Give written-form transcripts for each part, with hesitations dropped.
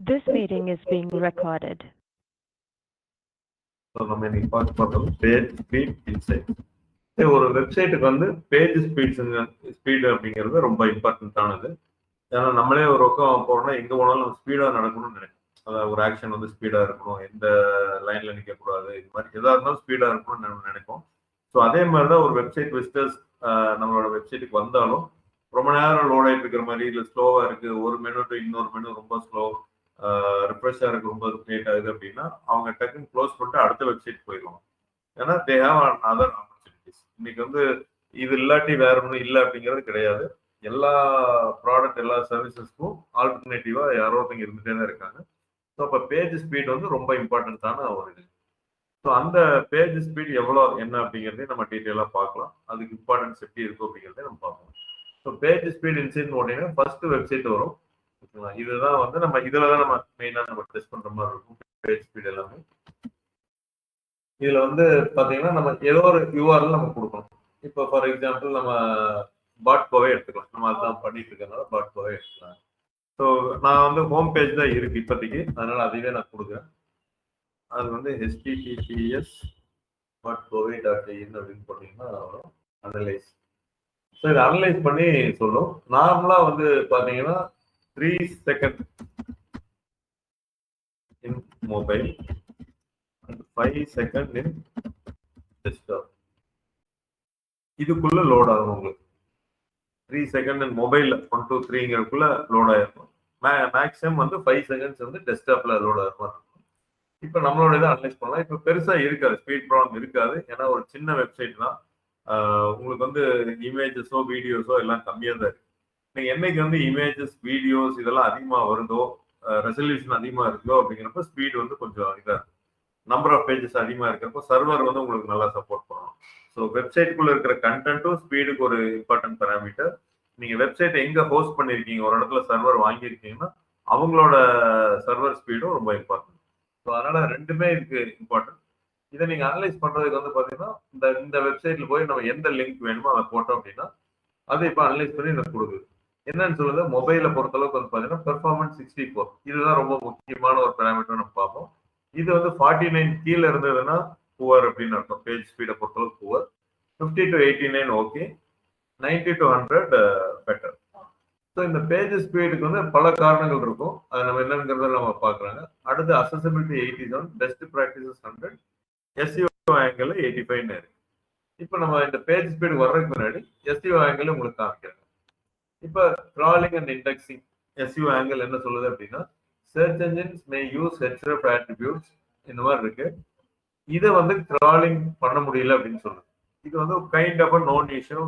This meeting is being recorded. நம்ம இன்னைக்கு பார்க்க போறது பேஜ் ஸ்பீட் இன்சைட். ஒரு வெப்சைட்டுக்கு வந்து பேஜ் ஸ்பீடு அப்படிங்கிறது ரொம்ப இம்பார்ட்டன்டானது. ஏன்னா நம்மளே ஒரு பக்கம் போறோம்னா எங்க போனாலும் நம்ம ஸ்பீடா நடக்கணும்னு நினைப்போம். அதாவது ஒரு ஆக்ஷன் வந்து ஸ்பீடா இருக்கணும், எந்த லைன்ல நிற்க கூடாது, இது மாதிரி எதா இருந்தாலும் ஸ்பீடா இருக்கணும்னு நம்ம நினைப்போம். ஸோ அதே மாதிரிதான் ஒரு வெப்சைட் விசிட்டர்ஸ் நம்மளோட வெப்சைட்டுக்கு வந்தாலும் ரொம்ப நேரம் லோட் ஆகிட்டு இருக்கிற மாதிரி, இல்லை ஸ்லோவா இருக்கு, ஒரு மெனு டு இன்னொரு மெனு ரொம்ப ஸ்லோ, ரிஃப்ரெஷ் ஆகிறதுக்கு ரொம்ப லேட் ஆகுது அப்படின்னா அவங்க டக்குன்னு க்ளோஸ் பண்ணிட்டு அடுத்த வெப்சைட் போயிடுவாங்க. ஏன்னா தே ஹேவ் அதர் ஆப்பர்ச்சுனிட்டிஸ். இன்னைக்கு வந்து இது இல்லாட்டி வேற ஒன்றும் இல்லை அப்படிங்கிறது கிடையாது. எல்லா ப்ராடக்ட் எல்லா சர்வீசஸ்க்கும் ஆல்டர்னேட்டிவா யாரோ ஒருத்தங்க இருந்துட்டே தான் இருக்காங்க. ஸோ அப்போ பேஜ் ஸ்பீட் வந்து ரொம்ப இம்பார்ட்டன்டான ஒரு இது. ஸோ அந்த பேஜ் ஸ்பீட் எவ்வளோ என்ன அப்படிங்கிறதையும் நம்ம டீட்டெயிலாக பார்க்கலாம். அதுக்கு இம்பார்ட்டன்ஸ் எப்படி இருக்கும் அப்படிங்கிறதையும் நம்ம பார்க்கலாம். ஸோ பேஜ் ஸ்பீட் இன்சைட் போட்டீங்கன்னா ஃபர்ஸ்ட் வெப்சைட் வரும். இதுதான் வந்து நம்ம இதுலதான் நம்ம மெயினா நம்ம டெஸ்ட் பண்ற மாதிரி இருக்கும் பேஜ் ஸ்பீட் எல்லாமே. இதுல வந்து பாத்தீங்கன்னா நம்ம ஏதோ ஒரு யூஆர்எல் நம்ம கொடுக்கணும். இப்போ ஃபார் எக்ஸாம்பிள் நம்ம பாட்கோவே எடுத்துக்கலாம். நம்ம அதுதான் பண்ணிட்டு இருக்கனால பாட்கோவே எடுத்துக்கலாம். ஸோ நான் வந்து ஹோம் பேஜ் தான் இருக்கு இப்போதைக்கு, அதனால அதுவே நான் கொடுக்குறேன். அது வந்து https .covid.in அப்படின்னு போட்டீங்கன்னா அனலைஸ். ஸோ இதை அனலைஸ் பண்ணி சொல்லும். நார்மலா வந்து பாத்தீங்கன்னா 3 seconds in mobile and 5 seconds in desktop. இதுக்குள்ள லோட் ஆகும் உங்களுக்கு. 3 seconds in mobile 1 2 3ங்கிறதுக்குள்ள லோட் ஆயிருக்கும். மேக்ஸிமம் வந்து 5 seconds வந்து டெஸ்க்டாப்ல லோட் ஆகிற மாதிரி இருக்கும். இப்போ நம்மளோட இதை அனலைஸ் பண்ணலாம். இப்போ பெருசா இருக்காது, ஸ்பீட் ப்ராப்ளம் இருக்காது. ஏன்னா ஒரு சின்ன வெப்சைட் தான். உங்களுக்கு வந்து இமேஜஸோ வீடியோஸோ எல்லாம் கம்மியாக தான் இருக்கு. நீங்க என்னைக்கு வந்து இமேஜஸ் வீடியோஸ் இதெல்லாம் அதிகமா வருதோ, ரெசல்யூஷன் அதிகமா இருக்கோ அப்படிங்கிறப்ப ஸ்பீட் வந்து கொஞ்சம் இதா இருக்கும். நம்பர் ஆஃப் பேஜஸ் அதிகமா இருக்கிறப்போ சர்வர் வந்து உங்களுக்கு நல்லா சப்போர்ட் பண்ணணும். ஸோ வெப்சைட்டுக்குள்ள இருக்கிற கண்டென்ட்டும் ஸ்பீடுக்கு ஒரு இம்பார்ட்டன்ட் பேராமீட்டர். நீங்க வெப்சைட் எங்க ஹோஸ்ட் பண்ணிருக்கீங்க, ஒரு இடத்துல சர்வர் வாங்கியிருக்கீங்கன்னா அவங்களோட சர்வர் ஸ்பீடும் ரொம்ப இம்பார்ட்டன்ட். ஸோ அதனால ரெண்டுமே இதுக்கு இம்பார்ட்டன்ட். இதை நீங்க அனலைஸ் பண்றதுக்கு வந்து பாத்தீங்கன்னா இந்த வெப்சைட்ல போய் நம்ம எந்த லிங்க் வேணுமோ அதை போட்டோம் அப்படின்னா அதை இப்போ அனலைஸ் பண்ணி எனக்கு கொடுக்குது. என்னன்னு சொல்லுது, மொபைலை பொறுத்தளவுக்கு வந்து பாத்தீங்கன்னா பெர்ஃபார்மன்ஸ் 64 இதுதான் ரொம்ப முக்கியமான ஒரு பேராமீட்டர் நம்ம பார்ப்போம். இது வந்து 49 கீழே இருந்ததுன்னா புவர் அப்படின்னு அர்த்தம். பேஜ் ஸ்பீடை பொறுத்தளவுக்கு poor. 50 to 89 okay, 90 to 100 better. So இந்த பேஜ் ஸ்பீடுக்கு வந்து பல காரணங்கள் இருக்கும். அது நம்ம என்னங்கிறத நம்ம பார்க்குறாங்க. அடுத்து accessibility 87, best practices 100, SEO angle 85 இருக்கு. இப்போ நம்ம இந்த பேஜ் ஸ்பீடு வர்றதுக்கு முன்னாடி எஸ்இஓ ஆங்கிள் உங்களுக்கு காமிக்கிறேன். இப்போ crawling and indexing SEO angle என்ன சொல்லுது அப்படின்னா, சர்ச் என்ஜின்ஸ் மே யூஸ் ஹெச்ரெஃப் அட்ரிபியூட்ஸ் இந்த மாதிரி இருக்கு. இதை வந்து கிராலிங் பண்ண முடியல அப்படின்னு சொல்லுது. இது வந்து kind of known issue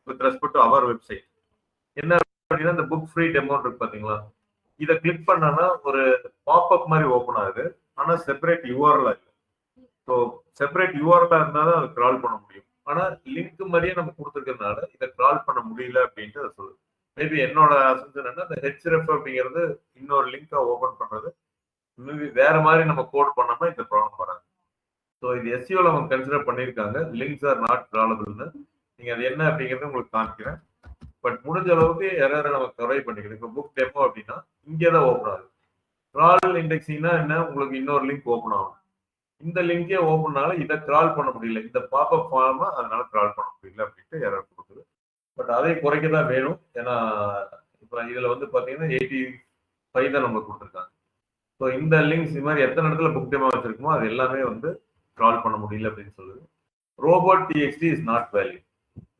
with respect to our website. என்ன அப்படின்னா, இந்த புக் ஃப்ரீ டெமோ இருக்கு பாத்தீங்களா, இதை கிளிக் பண்ணனா ஒரு பாப்அப் மாதிரி ஓப்பன் ஆகுது. ஆனா செப்பரேட் யூஆர்எல் ஆகுது. ஸோ செப்பரேட் யூஆர்எல் இருந்தால் தான் அதை கிரால் பண்ண முடியும். ஆனா லிங்க் மாதிரியே நம்ம கொடுத்துருக்கிறதுனால இதை கிரால் பண்ண முடியல அப்படின்ட்டு அதை சொல்லுது. மேபி என்னோட அசம்ஷன் என்ன, இந்த ஹெச்ரெஃப் அப்படிங்கிறது இன்னொரு லிங்கை ஓபன் பண்றது. மேபி வேற மாதிரி நம்ம கோட் பண்ணோம்னா இந்த ப்ராப்ளம் வராது. ஸோ இது எஸ்இஓல அவங்க கன்சிடர் பண்ணியிருக்காங்க, லிங்க்ஸ் ஆர் நாட் கிராலபிள்னு. நீங்க அது என்ன அப்படிங்கிறது உங்களுக்கு காமிக்கிறேன். பட் முடிஞ்ச அளவுக்கு எரரை நம்ம கரை பண்ணிக்கணும். இப்போ புக் டெமோ அப்படின்னா இங்கே தான் ஓப்பன் ஆகுது. கிரால் இண்டெக்ஸிங்னா என்ன, உங்களுக்கு இன்னொரு லிங்க் ஓப்பன் ஆகும். இந்த லிங்கே ஓப்பனால இதை கிரால் பண்ண முடியல, இந்த பாப்அப் ஃபார்மா அதனால கிரால் பண்ண முடியல அப்படின்ட்டு எரர் கொடுக்குது. பட் அதை குறைக்க தான் வேணும். ஏன்னா இப்போ இதுல வந்து பாத்தீங்கன்னா 85 தான் நம்மளுக்கு கொடுத்துருக்காங்க. ஸோ இந்த லிங்க்ஸ் இது மாதிரி எத்தனை இடத்துல புக் டெமோ வச்சிருக்குமோ அது எல்லாமே வந்து கிரால் பண்ண முடியல அப்படின்னு சொல்லுது. Robot TXT is not value.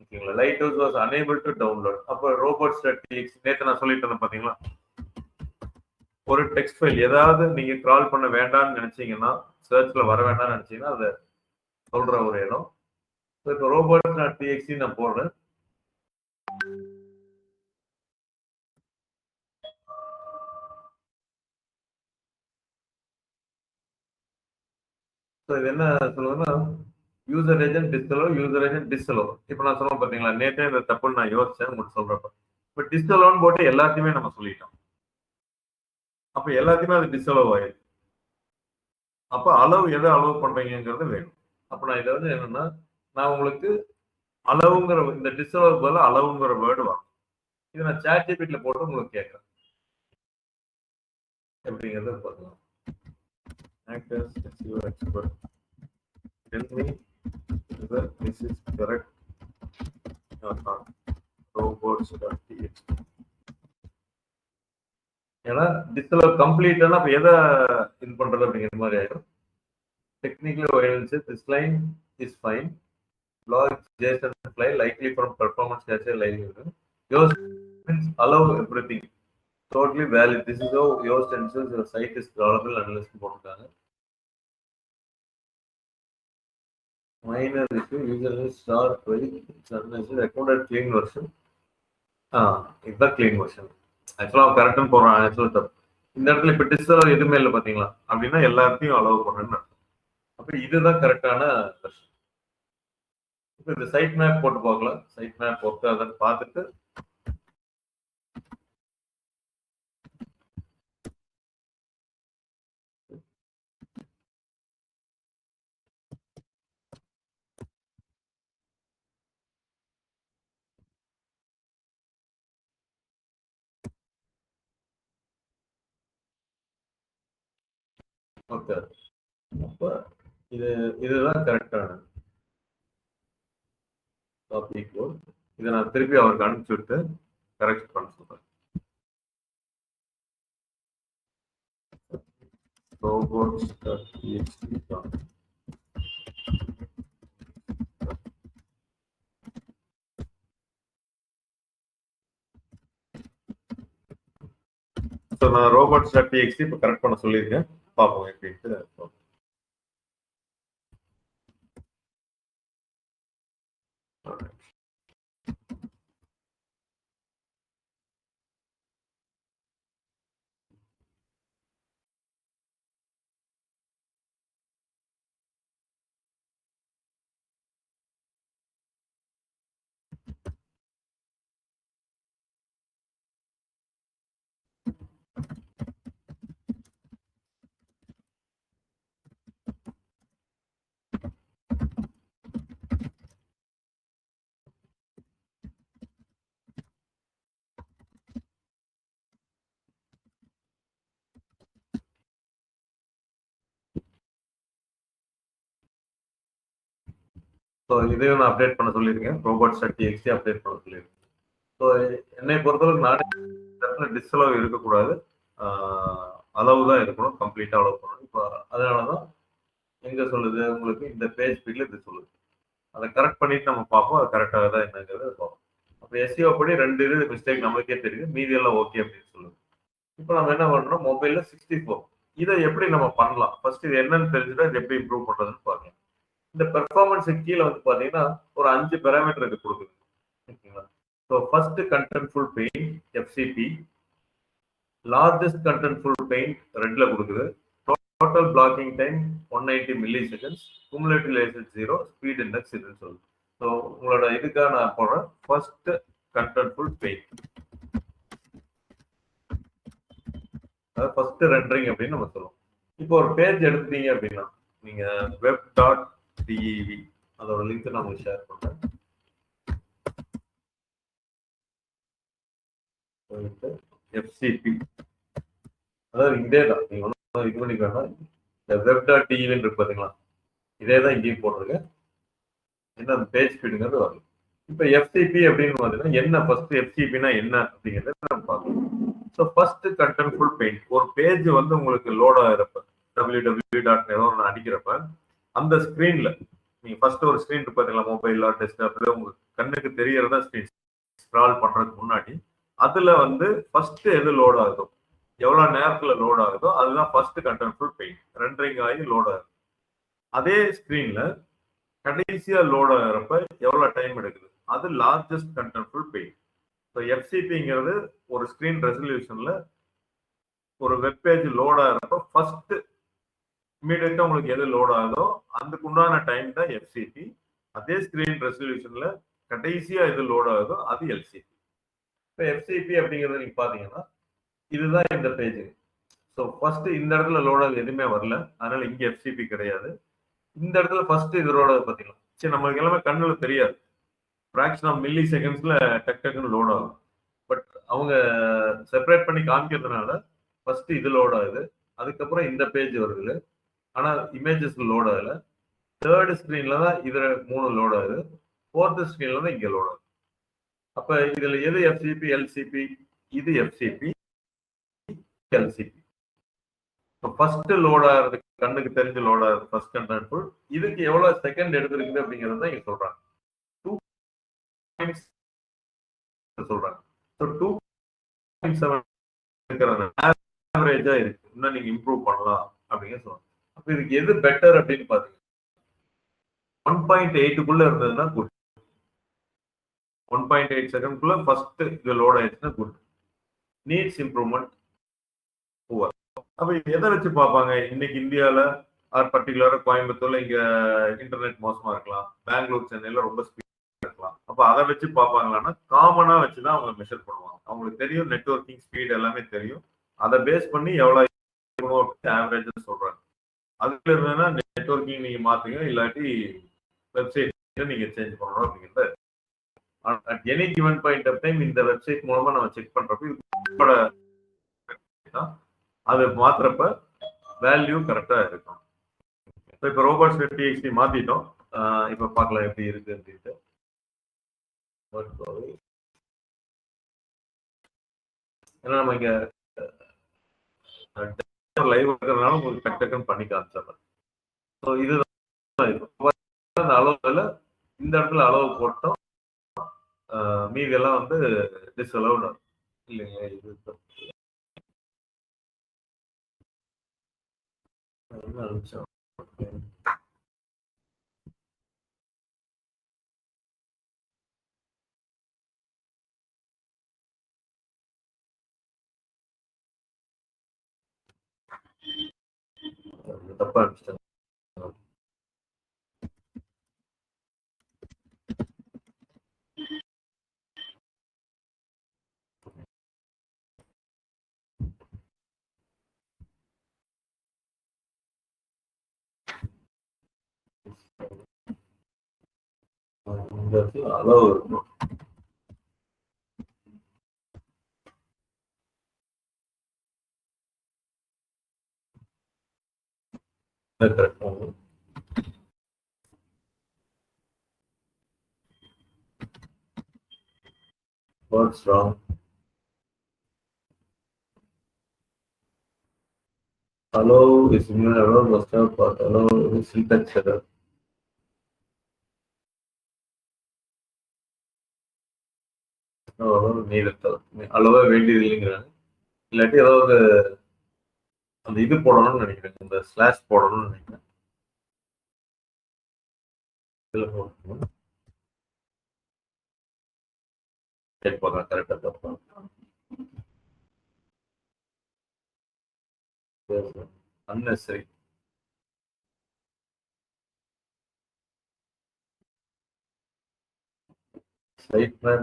ஓகேங்களா, Lighthouse was unable to download. அப்போ ரோபோட்ஸ் டிஎக்ஸ்டி நேற்று நான் சொல்லிட்டு இருந்தேன் பாத்தீங்களா, ஒரு டெக்ஸ்ட் ஃபைல் ஏதாவது நீங்க கிரால் பண்ண வேண்டாம்னு நினைச்சீங்கன்னா, சர்ச்ல வர வேண்டாம்னு நினைச்சீங்கன்னா அதை சொல்ற ஒரு இடம். இப்போ ரோபோட் டிஎக்ஸ்டி நான் போடுறேன். இது என்ன சொல்லுவேன்னா, யூசர் ஏஜென்ட் டிஸ்அலோ, யூசர் ஏஜென்ட் டிஸ்அலோ. இப்போ நான் சொல்லுவேன் பாத்தீங்களா, நேற்றே இந்த தப்புன்னு நான் யோசிச்சேன் உங்களுக்கு சொல்றப்ப. இப்போ டிஸ்அலோன்னு போட்டு எல்லாத்தையுமே நம்ம சொல்லிட்டோம். அப்ப எல்லாத்தையுமே அது டிஸ்அலோ ஆயிடுது. அப்ப அளவு எதை அலோவ் பண்றீங்கிறது வேணும். அப்ப நான் இதை வந்து என்னன்னா, நான் உங்களுக்கு அளவுங்கிற இந்த டிஸ்அலோ பதில அளவுங்கிற வேர்டு வரும். இதை நான் சாட் ஜிபிடில போட்டு உங்களுக்கு கேட்கறேன். எப்படிங்கிறத பார்க்கலாம். Actors, SEO expert. Tell me whether this is correct or not. Robots.txt. ஏன்னா டிஸ்ல கம்ப்ளீட்டானா இப்போ எதை இது பண்றது அப்படிங்கிற மாதிரி ஆயிடும். Technically violence, this line is fine. Log JSON file likely from performance capture livelihood. Yoast means allow everything. Totally valid. This is how Yoast ensures your site is crawlable unless போட்டுருக்காங்க. Minor issue, user is start query, recorded clean version. இதுதான் clean version. ஆக்சுவலாக கரெக்ட்னு போடுறான். ஆக்சுவலாக தப்பு. இந்த இடத்துல இப்போ disturb எதுவுமே இல்லை பார்த்தீங்களா அப்படின்னா எல்லாத்தையும் அலோவ் பண்ணுன்னு. அப்போ இதுதான் கரெக்டான வெர்ஷன். இப்போ இந்த சைட் மேப் போட்டு பார்க்கலாம். சைட் மேப் போட்டு அதை பார்த்துட்டு ஓகே. அப்போ இதுதான் கரெக்டான டாபிக் கோட். இதை நான் திருப்பி அவருக்கு அனுப்பிச்சு விட்டு கரெக்ட் பண்ண சொல்றேன். நான் robots.txt இப்போ கரெக்ட் பண்ண சொல்லியிருக்கேன். பார்ப்போம் எப்படின்ட்டு. ஸோ இதையும் நான் அப்டேட் பண்ண சொல்லியிருக்கேன். robots.txt அப்டேட் பண்ண சொல்லியிருக்கேன். ஸோ என்னை பொறுத்தவரைக்கும் நானே டிஸ்அலோவ் இருக்கக்கூடாது, அளவு தான் இருக்கணும், கம்ப்ளீட்டாக அலோவ் பண்ணணும். இப்போ அதனால தான் எங்கே சொல்லுது உங்களுக்கு இந்த பேஜ் ஸ்பீடில் இது சொல்லுது. அதை கரெக்ட் பண்ணிட்டு நம்ம பார்ப்போம். அது கரெக்டாக தான் என்னங்கிறத பார்ப்போம். அப்போ எஸ்இஓ படி 2 இது மிஸ்டேக் நம்மளுக்கே தெரியுது, மீதி எல்லாம் ஓகே அப்படின்னு சொல்லுது. இப்போ நம்ம என்ன பண்ணுறோம், மொபைலில் 64 இதை எப்படி நம்ம பண்ணலாம், ஃபர்ஸ்ட் இது என்னன்னு தெரிஞ்சுட்டா இது எப்படி இம்ப்ரூவ் பண்ணுறதுன்னு பார்க்கலாம். இந்த பெர்ஃபார்மன்ஸ் கீழே வந்து பார்த்தீங்கன்னா ஒரு 5 பேராமீட்டர் இது கொடுக்குது. ஓகேங்களா? So first contentful paint FCP, largest contentful paint ரெட்ல கொடுக்குது, total blocking time 190 milliseconds, cumulative laser 0, speed index இதுன்னு சொல்லுது. ஸோ உங்களோட இதுக்காக நான் போடுறேன் ஃபர்ஸ்ட் கண்டென்ட்ஃபுல் பெயிண்ட், அதாவது ஃபர்ஸ்ட் ரெண்டரிங் அப்படின்னு நம்ம சொல்லுவோம். இப்போ ஒரு பேஜ் எடுத்துட்டீங்க அப்படின்னா நீங்க web.dev அதோட லிங்க் நான் உங்களுக்கு ஷேர் பண்றேன். எஃப்சிபி அதாவது இதே தான், நீங்க ஒன்றும் இது பண்ணிக்கோங்க. இந்த web.dev இருக்கு பார்த்தீங்களா, இதே தான் இங்கேயும் போட்டிருக்கேன். என்ன பேஜ் ஸ்பீடுங்கிறது வரும். இப்போ எஃப்சிபி அப்படின்னு பார்த்தீங்கன்னா என்ன, ஃபர்ஸ்ட் எஃப்சிபினா என்ன அப்படிங்கிறத நம்ம பார்க்கலாம். ஸோ ஃபர்ஸ்ட் கண்டென்ட்ஃபுல் பெயிண்ட், ஒரு பேஜ் வந்து உங்களுக்கு லோட் ஆகிறப்ப www.net ஏதோ ஒன்று அடிக்கிறப்ப அந்த ஸ்க்ரீன்ல நீங்க ஃபர்ஸ்ட் ஒரு ஸ்க்ரீன் இருக்கு பார்த்தீங்களா, மொபைலா டெஸ்க்டாப்ல உங்களுக்கு கண்ணுக்கு தெரியறதா ஸ்க்ரீன் ஸ்க்ரால் பண்றதுக்கு முன்னாடி அதுல வந்து ஃபர்ஸ்ட் எது லோட் ஆகுதோ, எவ்வளவு நேரத்துல லோட் ஆகுதோ அதுதான் ஃபர்ஸ்ட் கண்டென்ட்ஃபுல் பெயிண்ட், ரெண்டரிங் ஆகி லோட் ஆகுது. அதே ஸ்க்ரீன்ல கடைசியா லோட் ஆகிறப்ப எவ்வளவு டைம் எடுக்குது, அது லார்ஜஸ்ட் கண்டென்ட்ஃபுல் பெயிண்ட். ஸோ எஃப்சிபிங்கிறது ஒரு ஸ்க்ரீன் ரெசல்யூஷன்ல ஒரு வெப் பேஜ் லோட் ஆகிறப்ப ஃபர்ஸ்ட் இமீடியட்டா உங்களுக்கு எது லோட் ஆகுதோ அதுக்கு உண்டான டைம் தான் எஃப்சிபி. அதே ஸ்கிரீன் ரெசல்யூஷன்ல கடைசியா எது லோட் ஆகுதோ அது எல்சிபி. இப்போ எஃப்சிபி அப்படிங்கிறது நீங்க பாத்தீங்கன்னா இதுதான் இந்த பேஜ். ஸோ ஃபர்ஸ்ட் இந்த இடத்துல லோட் ஆகுது எதுவுமே வரல, அதனால இங்க எஃப்சிபி கிடையாது. இந்த இடத்துல ஃபர்ஸ்ட் இது லோட் ஆகுது பாத்தீங்களா, சரி நம்மளுக்கு எல்லாமே கண்ணுல தெரியாது, ஃபிராக்ஷன் ஆஃப் மில்லி செகண்ட்ஸ்ல டக் டக்குன்னு லோட் ஆகும். பட் அவங்க செப்பரேட் பண்ணி காமிக்கிறதுனால ஃபர்ஸ்ட் இது லோட் ஆகுது, அதுக்கப்புறம் இந்த பேஜ் வருது. ஆனா இமேஜஸ் லோட் ஆகல. தேர்ட் ஸ்கிரீன்ல தான் இதுல 3 லோட் ஆகுது. ஃபோர்த் ஸ்கிரீன்ல தான் இங்க லோட் ஆகுது. அப்ப இதுல எது எஃப்சிபி, எல்சிபி? இது எஃப்சிபி, எல்சிபி. ஃபர்ஸ்ட் லோட் ஆகுறது, கண்ணுக்கு தெரிஞ்சு லோட் ஆகுது ஃபர்ஸ்ட் கண்ட்ரோல். இதுக்கு எவ்வளவு செகண்ட் எடுத்திருக்குது அப்படிங்கறத தான் இங்க சொல்றாங்க. 2 சொல்றாங்க. ஸோ 2.7 இருக்கிறது ஆவரேஜா இருக்கு. இன்னும் நீங்க இம்ப்ரூவ் பண்ணலாம் அப்படின்னு சொல்றாங்க. அப்ப இதுக்கு எது பெட்டர் அப்படின்னு பாத்தீங்கன்னா 1.8க்குள்ள இருந்ததுன்னா குட். 1.8 செகண்ட்குள்ள ஃபர்ஸ்ட் இது லோட் ஆயிடுச்சுன்னா குட். Needs improvement poor. அப்ப எதை வச்சு பார்ப்பாங்க? இன்னைக்கு இந்தியால ஆர் பர்டிகுலரா கோயம்புத்தூர்ல இங்க இன்டர்நெட் மோசமா இருக்கலாம், பெங்களூர் சென்னையில ரொம்ப ஸ்பீட் இருக்கலாம். அப்ப அதை வச்சு பார்ப்பாங்களான்னா காமனா வச்சுதான் அவங்க மெஷர் பண்ணுவாங்க. அவங்களுக்கு தெரியும் நெட்வொர்க்கிங் ஸ்பீட் எல்லாமே தெரியும். அதை பேஸ் பண்ணி எவ்வளவு ஆவரேஜ் சொல்றாங்க. அதுல இருந்ததுன்னா நெட்வொர்க்கிங் நீங்க மாத்துங்க, இல்லாட்டி வெப்சைட் நீங்க சேஞ்ச் பண்ணணும் அப்படிங்கிறது. At any given point of time இந்த வெப்சைட் மூலமா நம்ம செக் பண்றப்ப அது மாத்துறப்ப வேல்யூ கரெக்டா இருக்கும். இப்ப ரோபோட்ஸ் டிஎக்ஸ்டி மாத்திட்டோம். இப்ப பார்க்கலாம் எப்படி இருக்கு அப்படின்ட்டு. ஏன்னா நம்ம இங்க லைவ் இருக்கிறதுனால உங்களுக்கு டக் டக்குன்னு பண்ணி காமிச்சிடலாம். ஸோ இதுதான் அந்த அளவுல இந்த இடத்துல அளவு போட்டோம். மீதி எல்லாம் வந்து டிஸ்அலவுட் இல்லைங்க. இது நிமிஷம். தப்பா அனுப்பிச்சிட்டேன். இந்த இடத்துல அளவு இருக்கும். What's wrong? Hello is similar error must have got hello is syntax error. அளவா வேண்டியது இல்லைங்கிறாங்க. இல்லாட்டி ஏதாவது அந்த இது போடணும்னு நினைக்கிறேன், இந்த ஸ்லாஷ் போடணும்னு நினைக்கிறேன். கரெக்டா தப்பா unnecessary. Site map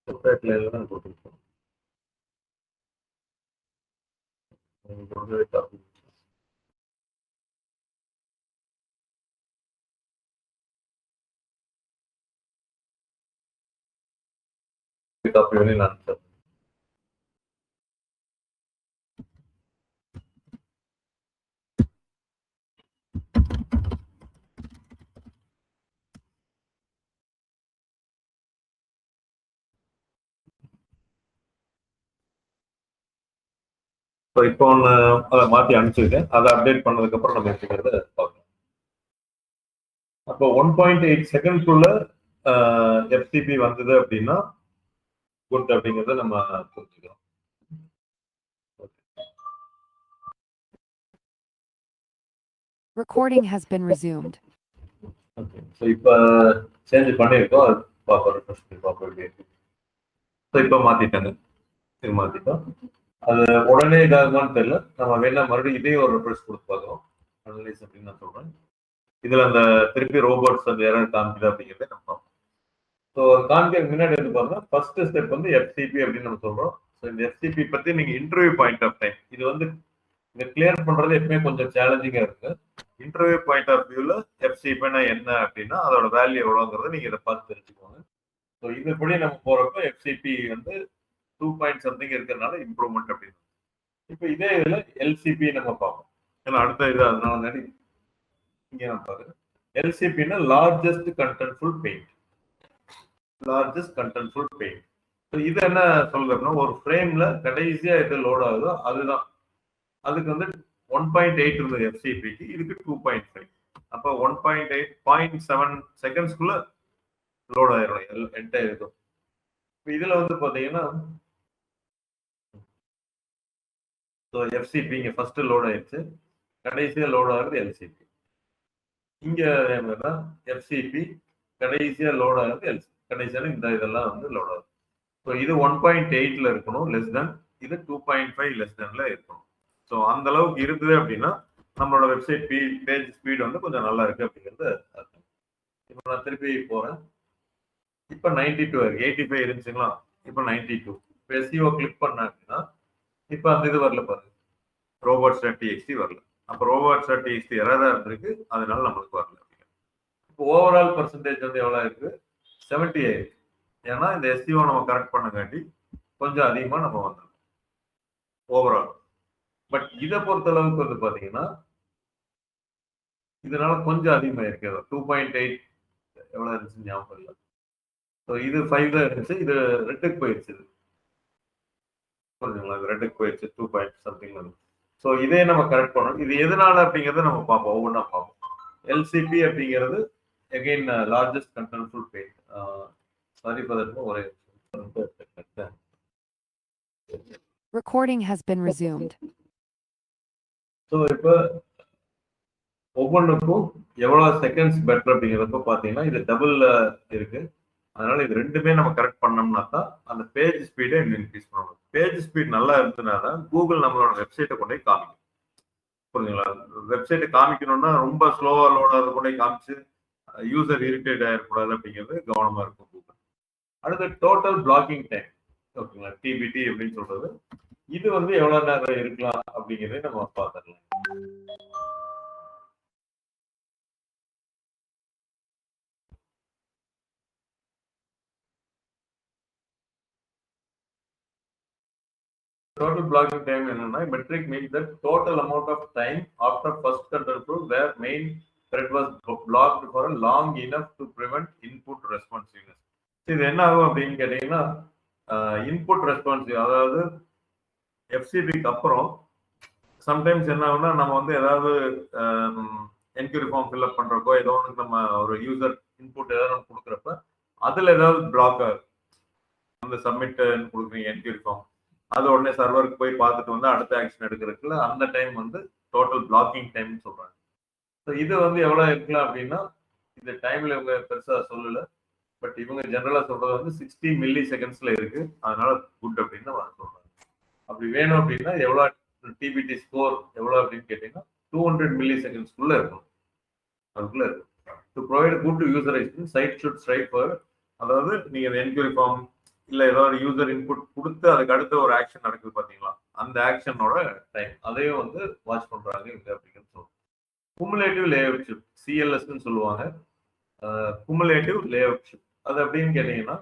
separate line தான் போட்டுருக்கோம். காப்பி பண்ணி நான் இப்போ ஒன்று அதை மாற்றி அனுப்பிச்சிருக்கேன். அதை அப்டேட் பண்ணதுக்கு அப்புறம் நம்ம எப்படிங்கிறத பார்க்கலாம். அப்போ 1.8 செகண்ட்குள்ள எஃப்டிபி வந்தது அப்படின்னா குட் அப்படிங்கிறத நம்ம புரிஞ்சுக்கிறோம். Recording has been resumed. Okay, so இப்போ சேஞ்ச் பண்ணியிருக்கோம். அது பார்ப்போம், ரிஃப்ரெஷ் பண்ணி பார்ப்போம் எப்படி இருக்கு. ஸோ இப்போ மாற்றிட்டாங்க, இது மாற்றிட்டோம். அது உடனே இதாகுமான்னு தெரியல. நம்ம வேணா மறுபடியும் இதே ஒரு ரெஃப்ரெஷ் கொடுத்து பார்க்குறோம். அனலைஸ் அப்படின்னு நான் சொல்கிறேன். இதில் அந்த திருப்பி ரோபோட்ஸ் அந்த எரர் காமிக்குது அப்படிங்கிறத நம்ம பார்ப்போம். ஸோ காமிக்க முன்னாடி வந்து பார்த்தோம்னா ஃபர்ஸ்ட் ஸ்டெப் வந்து எஃப்சிபி அப்படின்னு நம்ம சொல்கிறோம். ஸோ இந்த எஃப்சிபி பற்றி நீங்கள் இன்டர்வியூ பாயிண்ட் ஆஃப் டைம் இது வந்து இதை கிளியர் பண்ணுறது எப்பவுமே கொஞ்சம் சேலஞ்சிங்காக இருக்கு. இன்டர்வியூ பாயிண்ட் ஆஃப் வியூவில் எஃப்சிபினா என்ன அப்படின்னா அதோட வேல்யூ எவ்வளோங்கிறத நீங்கள் இதை பார்த்து தெரிஞ்சுக்கோங்க. ஸோ இதுபடி நம்ம போகிறப்ப எஃப்சிபி வந்து 2 பாயிண்ட் சம்திங் இருக்கிறதுனால இம்ப்ரூவ்மெண்ட் அப்படின்னு. இப்போ இதே இதுல எல்சிபி நம்ம பார்ப்போம். ஏன்னா அடுத்த இது அதனால இங்க நம்ம பாருங்க. எல்சிபின்னா largest contentful paint. Largest contentful paint. இது என்ன சொல்றதுன்னா ஒரு ஃப்ரேம்ல கடைசியா எது லோட் ஆகுதோ அதுதான். அதுக்கு வந்து 1.8 இருந்தது எஃப்சிபிக்கு, இதுக்கு 2.5. அப்போ 1.8 0.7 செகண்ட்ஸ்க்குள்ள லோட் ஆயிரும் என்டையர் இதுவும். இதுல வந்து பாத்தீங்கன்னா எஃப்சிபி இங்க ஃபர்ஸ்ட் லோட் ஆயிடுச்சு, கடைசியா லோட் ஆகுறது எல்சிபி. இங்க எஃப்சிபி கடைசியா லோட் ஆகுறது எல்சிபி. கடைசியா இந்த இதெல்லாம் வந்து லோட் ஆகுது. ஸோ இது 1.8ல இருக்கணும் லெஸ் தென், இது 2.5 லெஸ் தென்ல இருக்கணும். ஸோ அந்த அளவுக்கு இருக்குது அப்படின்னா நம்மளோட வெப்சைட் பேஜ் ஸ்பீடு வந்து கொஞ்சம் நல்லா இருக்கு அப்படிங்கிறது அர்த்தம். இப்போ நான் திருப்பி போறேன். இப்போ 92 இருக்கு, 85 இருந்துச்சுங்களா, இப்போ 92. இப்போ எஸ்இஓ கிளிக் பண்ண அப்படின்னா இப்போ அந்த இது வரல பாருங்க, robots.txt வரல. அப்போ robots.txt எரரா இருந்திருக்கு, அதனால நம்மளுக்கு வரல. இப்போ ஓவரால் பர்சன்டேஜ் வந்து எவ்வளவு இருக்கு, 78 இருக்கு. ஏன்னா இந்த எஸ்இஓ நம்ம கரெக்ட் பண்ணங்காட்டி கொஞ்சம் அதிகமா நம்ம வந்துடும் ஓவரால். பட் இதை பொறுத்த அளவுக்கு வந்து பாத்தீங்கன்னா இதனால கொஞ்சம் அதிகமா இருக்கு. 2.8 எவ்வளவு இருந்துச்சு ஞாபகம் இல்லை. ஸோ இது 5 தான் இருந்துச்சு, இது 2க்கு போயிடுச்சு. புரிஞ்சுங்களா, இது 2க்கு போயிடுச்சு, 2 பாயிண்ட் சம்திங் வந்து. ஸோ இதே நம்ம கரெக்ட் பண்ணணும். இது எதனால அப்படிங்கிறத நம்ம பார்ப்போம், ஒவ்வொன்றா பார்ப்போம். எல்சிபி அப்படிங்கிறது again largest contentful paint. Sorry for that. ஒரே Recording has been resumed. So இப்போ ஒவ்வொன்றுக்கும் எவ்வளவு செகண்ட்ஸ் பெட்டர் அப்படிங்கிறப்ப பார்த்தீங்கன்னா இது டபுள் இருக்கு. அதனால இது ரெண்டுமே நம்ம கரெக்ட் பண்ணோம்னா தான் அந்த பேஜ் ஸ்பீடை இன்க்ரீஸ் பண்ணணும். பேஜ் ஸ்பீட் நல்லா இருந்ததுனா தான் கூகுள் நம்மளோட வெப்சைட்டை கொண்டு போய் காமிக்கும். புரிஞ்சுங்களா, வெப்சைட்டை காமிக்கணும்னா ரொம்ப ஸ்லோவா லோட் ஆகுது கொண்டு போய் காமிச்சு யூசர் இரிட்டேட் ஆகிடக்கூடாது அப்படிங்கிறது கவனமா இருக்கும் கூகுள். அடுத்து டோட்டல் பிளாக்கிங் டைம், ஓகேங்களா, டிபிடி அப்படின்னு சொல்றது. இது வந்து எவ்வளவு நேரம் இருக்கலாம் அப்படிங்கிறத நம்ம பார்த்துக்கலாம். Total blocking time என்னன்னா, metric means the total amount of time after first control flow where main thread was blocked for a long enough to prevent input responsiveness. இது என்ன ஆகும் அப்படின்னு கேட்டீங்கன்னா, இன்புட் ரெஸ்பான்சிவ், அதாவது எஃப்சிபிக்கு அப்புறம் சம்டைம்ஸ் என்ன ஆகும்னா நம்ம வந்து ஏதாவது என்கொயரி ஃபார்ம் ஃபில்அப் பண்றப்போ ஏதோ ஒன்று நம்ம ஒரு யூசர் இன்புட் ஏதாவது நம்ம கொடுக்குறப்ப அதுல ஏதாவது பிளாக் ஆகும். அந்த சப்மிட் கொடுக்குறீங்க என்கொயரி ஃபார்ம், அது உடனே சர்வருக்கு போய் பார்த்துட்டு வந்து அடுத்த ஆக்ஷன் எடுக்கிறதுக்குள்ள அந்த டைம் வந்து டோட்டல் பிளாக்கிங் டைம்னு சொல்றாங்க. ஸோ இது வந்து எவ்வளவு இருக்கலாம் அப்படின்னா இந்த டைம்ல இவங்க பெருசா சொல்லல, பட் இவங்க ஜெனரலா சொல்றது வந்து 60 மில்லி செகண்ட்ஸ்ல இருக்கு. அதனால குட் அப்படின்னு சொல்றாங்க. அப்படி வேணும் அப்படின்னா எவ்வளவு டிபிடி ஸ்கோர் எவ்வளவு அப்படின்னு கேட்டீங்கன்னா 200 மில்லி செகண்ட்ஸ்க்குள்ள இருக்கும். அதுக்குள்ள இருக்கும். To provide good user experience site should strike for, அதாவது நீங்க என்கொயரி ஃபார்ம் இல்ல ஏதாவது யூசர் இன்புட் கொடுத்து அதுக்கு அடுத்த ஒரு ஆக்ஷன் நடக்குது பாத்தீங்களா, அந்த ஆக்ஷனோட டைம் அதையும் வந்து வாட்ச் பண்றாங்க இங்க அப்படின்னு சொல்லுவாங்க. குமுலேட்டிவ் லேஅவுட் ஷிஃப்ட், சிஎல்எஸ்ன்னு சொல்லுவாங்க. குமுலேட்டிவ் லேஅவுட் ஷிஃப்ட் அது அப்படின்னு கேட்டீங்கன்னா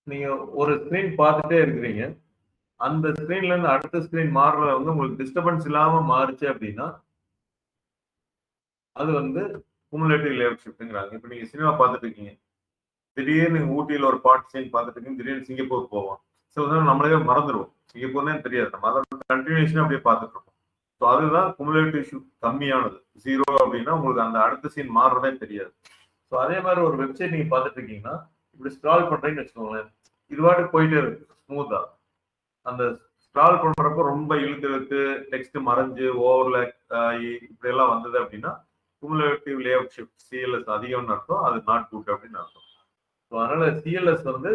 நீங்க ஒரு ஸ்கிரீன் பார்த்துட்டே இருக்கிறீங்க, அந்த ஸ்கிரீன்ல இருந்து அடுத்த ஸ்கிரீன் மாறுறது வந்து உங்களுக்கு டிஸ்டர்பன்ஸ் இல்லாம மாறுச்சு அப்படின்னா அது வந்து குமுலேட்டிவ் லேஅவுட் ஷிஃப்ட்ங்கிறாங்க. இப்போ நீங்க சினிமா பார்த்துட்டு இருக்கீங்க, திடீர்னு ஊட்டியில் ஒரு பாட்டு சீன் பார்த்துட்டு இருக்கீங்க, திடீர்னு சிங்கப்பூர் போவோம். சில நேரம் நம்மளே மறந்துடுவோம், சிங்கப்பூர்னே தெரியாது, நம்ம அதோட கண்டினியூஷன் அப்படியே பார்த்துட்டு இருக்கோம். ஸோ அதுதான் குமுலேட்டிவ் ஷிஃப்ட் கம்மியானது. 0 அப்படின்னா உங்களுக்கு அந்த அடுத்த சீன் மாறுறதே தெரியாது. ஸோ அதே மாதிரி ஒரு வெப்சைட் நீங்க பார்த்துட்டு இருக்கீங்கன்னா இப்படி ஸ்க்ரால் பண்றீங்கன்னு வச்சுக்கோங்களேன், இதுவாட்டு போயிட்டே இருக்கு ஸ்மூத்தா. அந்த ஸ்க்ரால் பண்றப்போ ரொம்ப இழுத்து டெக்ஸ்ட் மறைஞ்சு ஓவர்லேக் இப்படி எல்லாம் வந்தது அப்படின்னா குமுலேட்டிவ் லேஅவுட் ஷிஃப்ட் சிஎல்எஸ் அதிகம்னு அர்த்தம், அது நாட் குட் அப்படின்னு அர்த்தம். ஸோ அதனால சிஎல்எஸ் வந்து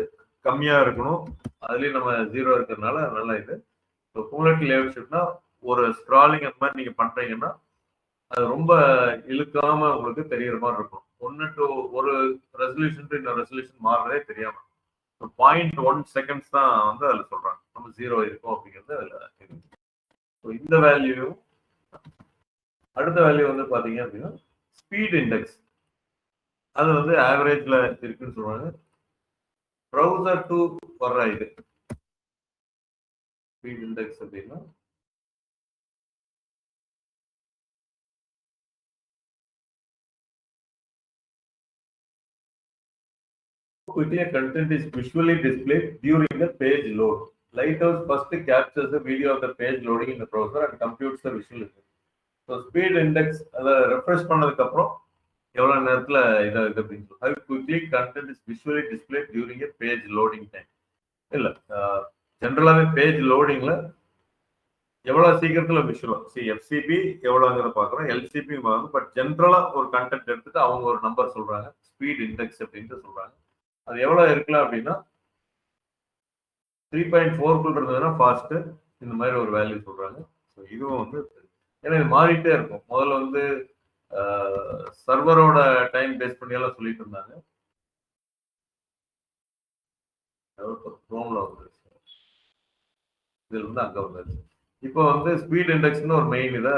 கம்மியா இருக்கணும், அதுலயும் நம்ம 0 இருக்கிறதுனால நல்லா இது. ஸோ குமுலேட்டிவ் லேஅவுட் ஷிஃப்ட்னா ஒரு ஸ்க்ராலிங் அந்த மாதிரி நீங்க பண்றீங்கன்னா அது ரொம்ப இழுக்காம உங்களுக்கு தெரியற மாதிரி இருக்கும். ஒன்னு டு ஒரு ரெசல்யூஷன் டு இன்னொரு ரெசல்யூஷன் மாறுறதே தெரியாம. 0.1 செகண்ட்ஸ் தான் வந்து அதில் சொல்றாங்க. நம்ம 0 இருக்கும் அப்படிங்கிறது அதில் இருக்கு. ஸோ இந்த வேல்யூ, அடுத்த வேல்யூ வந்து பாத்தீங்க அப்படின்னா ஸ்பீட் இண்டெக்ஸ். அது வந்து ஆவரேஜ்ல இருக்குன்னு சொல்றாங்க. ப்ரௌசர் டு வர்ற இது ஸ்பீட் இண்டெக்ஸ் அப்படின்னா quickly a content is visually displayed during the page load. Lighthouse first captures the video of the page loading in the browser and computes the visual effect. So speed index அதை refresh பண்ணதுக்கு அப்புறம் எவ்வளவு நேரத்துல இதாகுது அப்படின்னு சொல்லி, how quickly content is visually displayed during a page loading time. இல்ல ஜென்ரலாவே page லோடிங்ல எவ்வளவு சீக்கிரத்துல விஷுவல் எஃப்சிபி எவ்வளவுங்கிறத பாக்குறோம், எல்சிபி வாங்க. பட் ஜென்ரலா ஒரு கண்டென்ட் எடுத்துட்டு அவங்க ஒரு நம்பர் சொல்றாங்க, ஸ்பீட் இண்டெக்ஸ் அப்படின்ட்டு சொல்றாங்க. அது எவ்வளவு இருக்கலாம் அப்படின்னா 3.4 இருந்ததுன்னா ஃபாஸ்ட், இந்த மாதிரி ஒரு வேல்யூ சொல்றாங்க. ஸோ இதுவும் வந்து ஏன்னா இது மாறிட்டே இருக்கும். முதல்ல வந்து சர்வரோட டைம் பேஸ் பண்ணி எல்லாம் சொல்லிட்டு இருந்தாங்க. க்ரோம்ல வந்து இதுல இருந்து அங்க வந்தாச்சு. இப்போ வந்து ஸ்பீட் இண்டெக்ஸ்னு ஒரு மெயின் இதை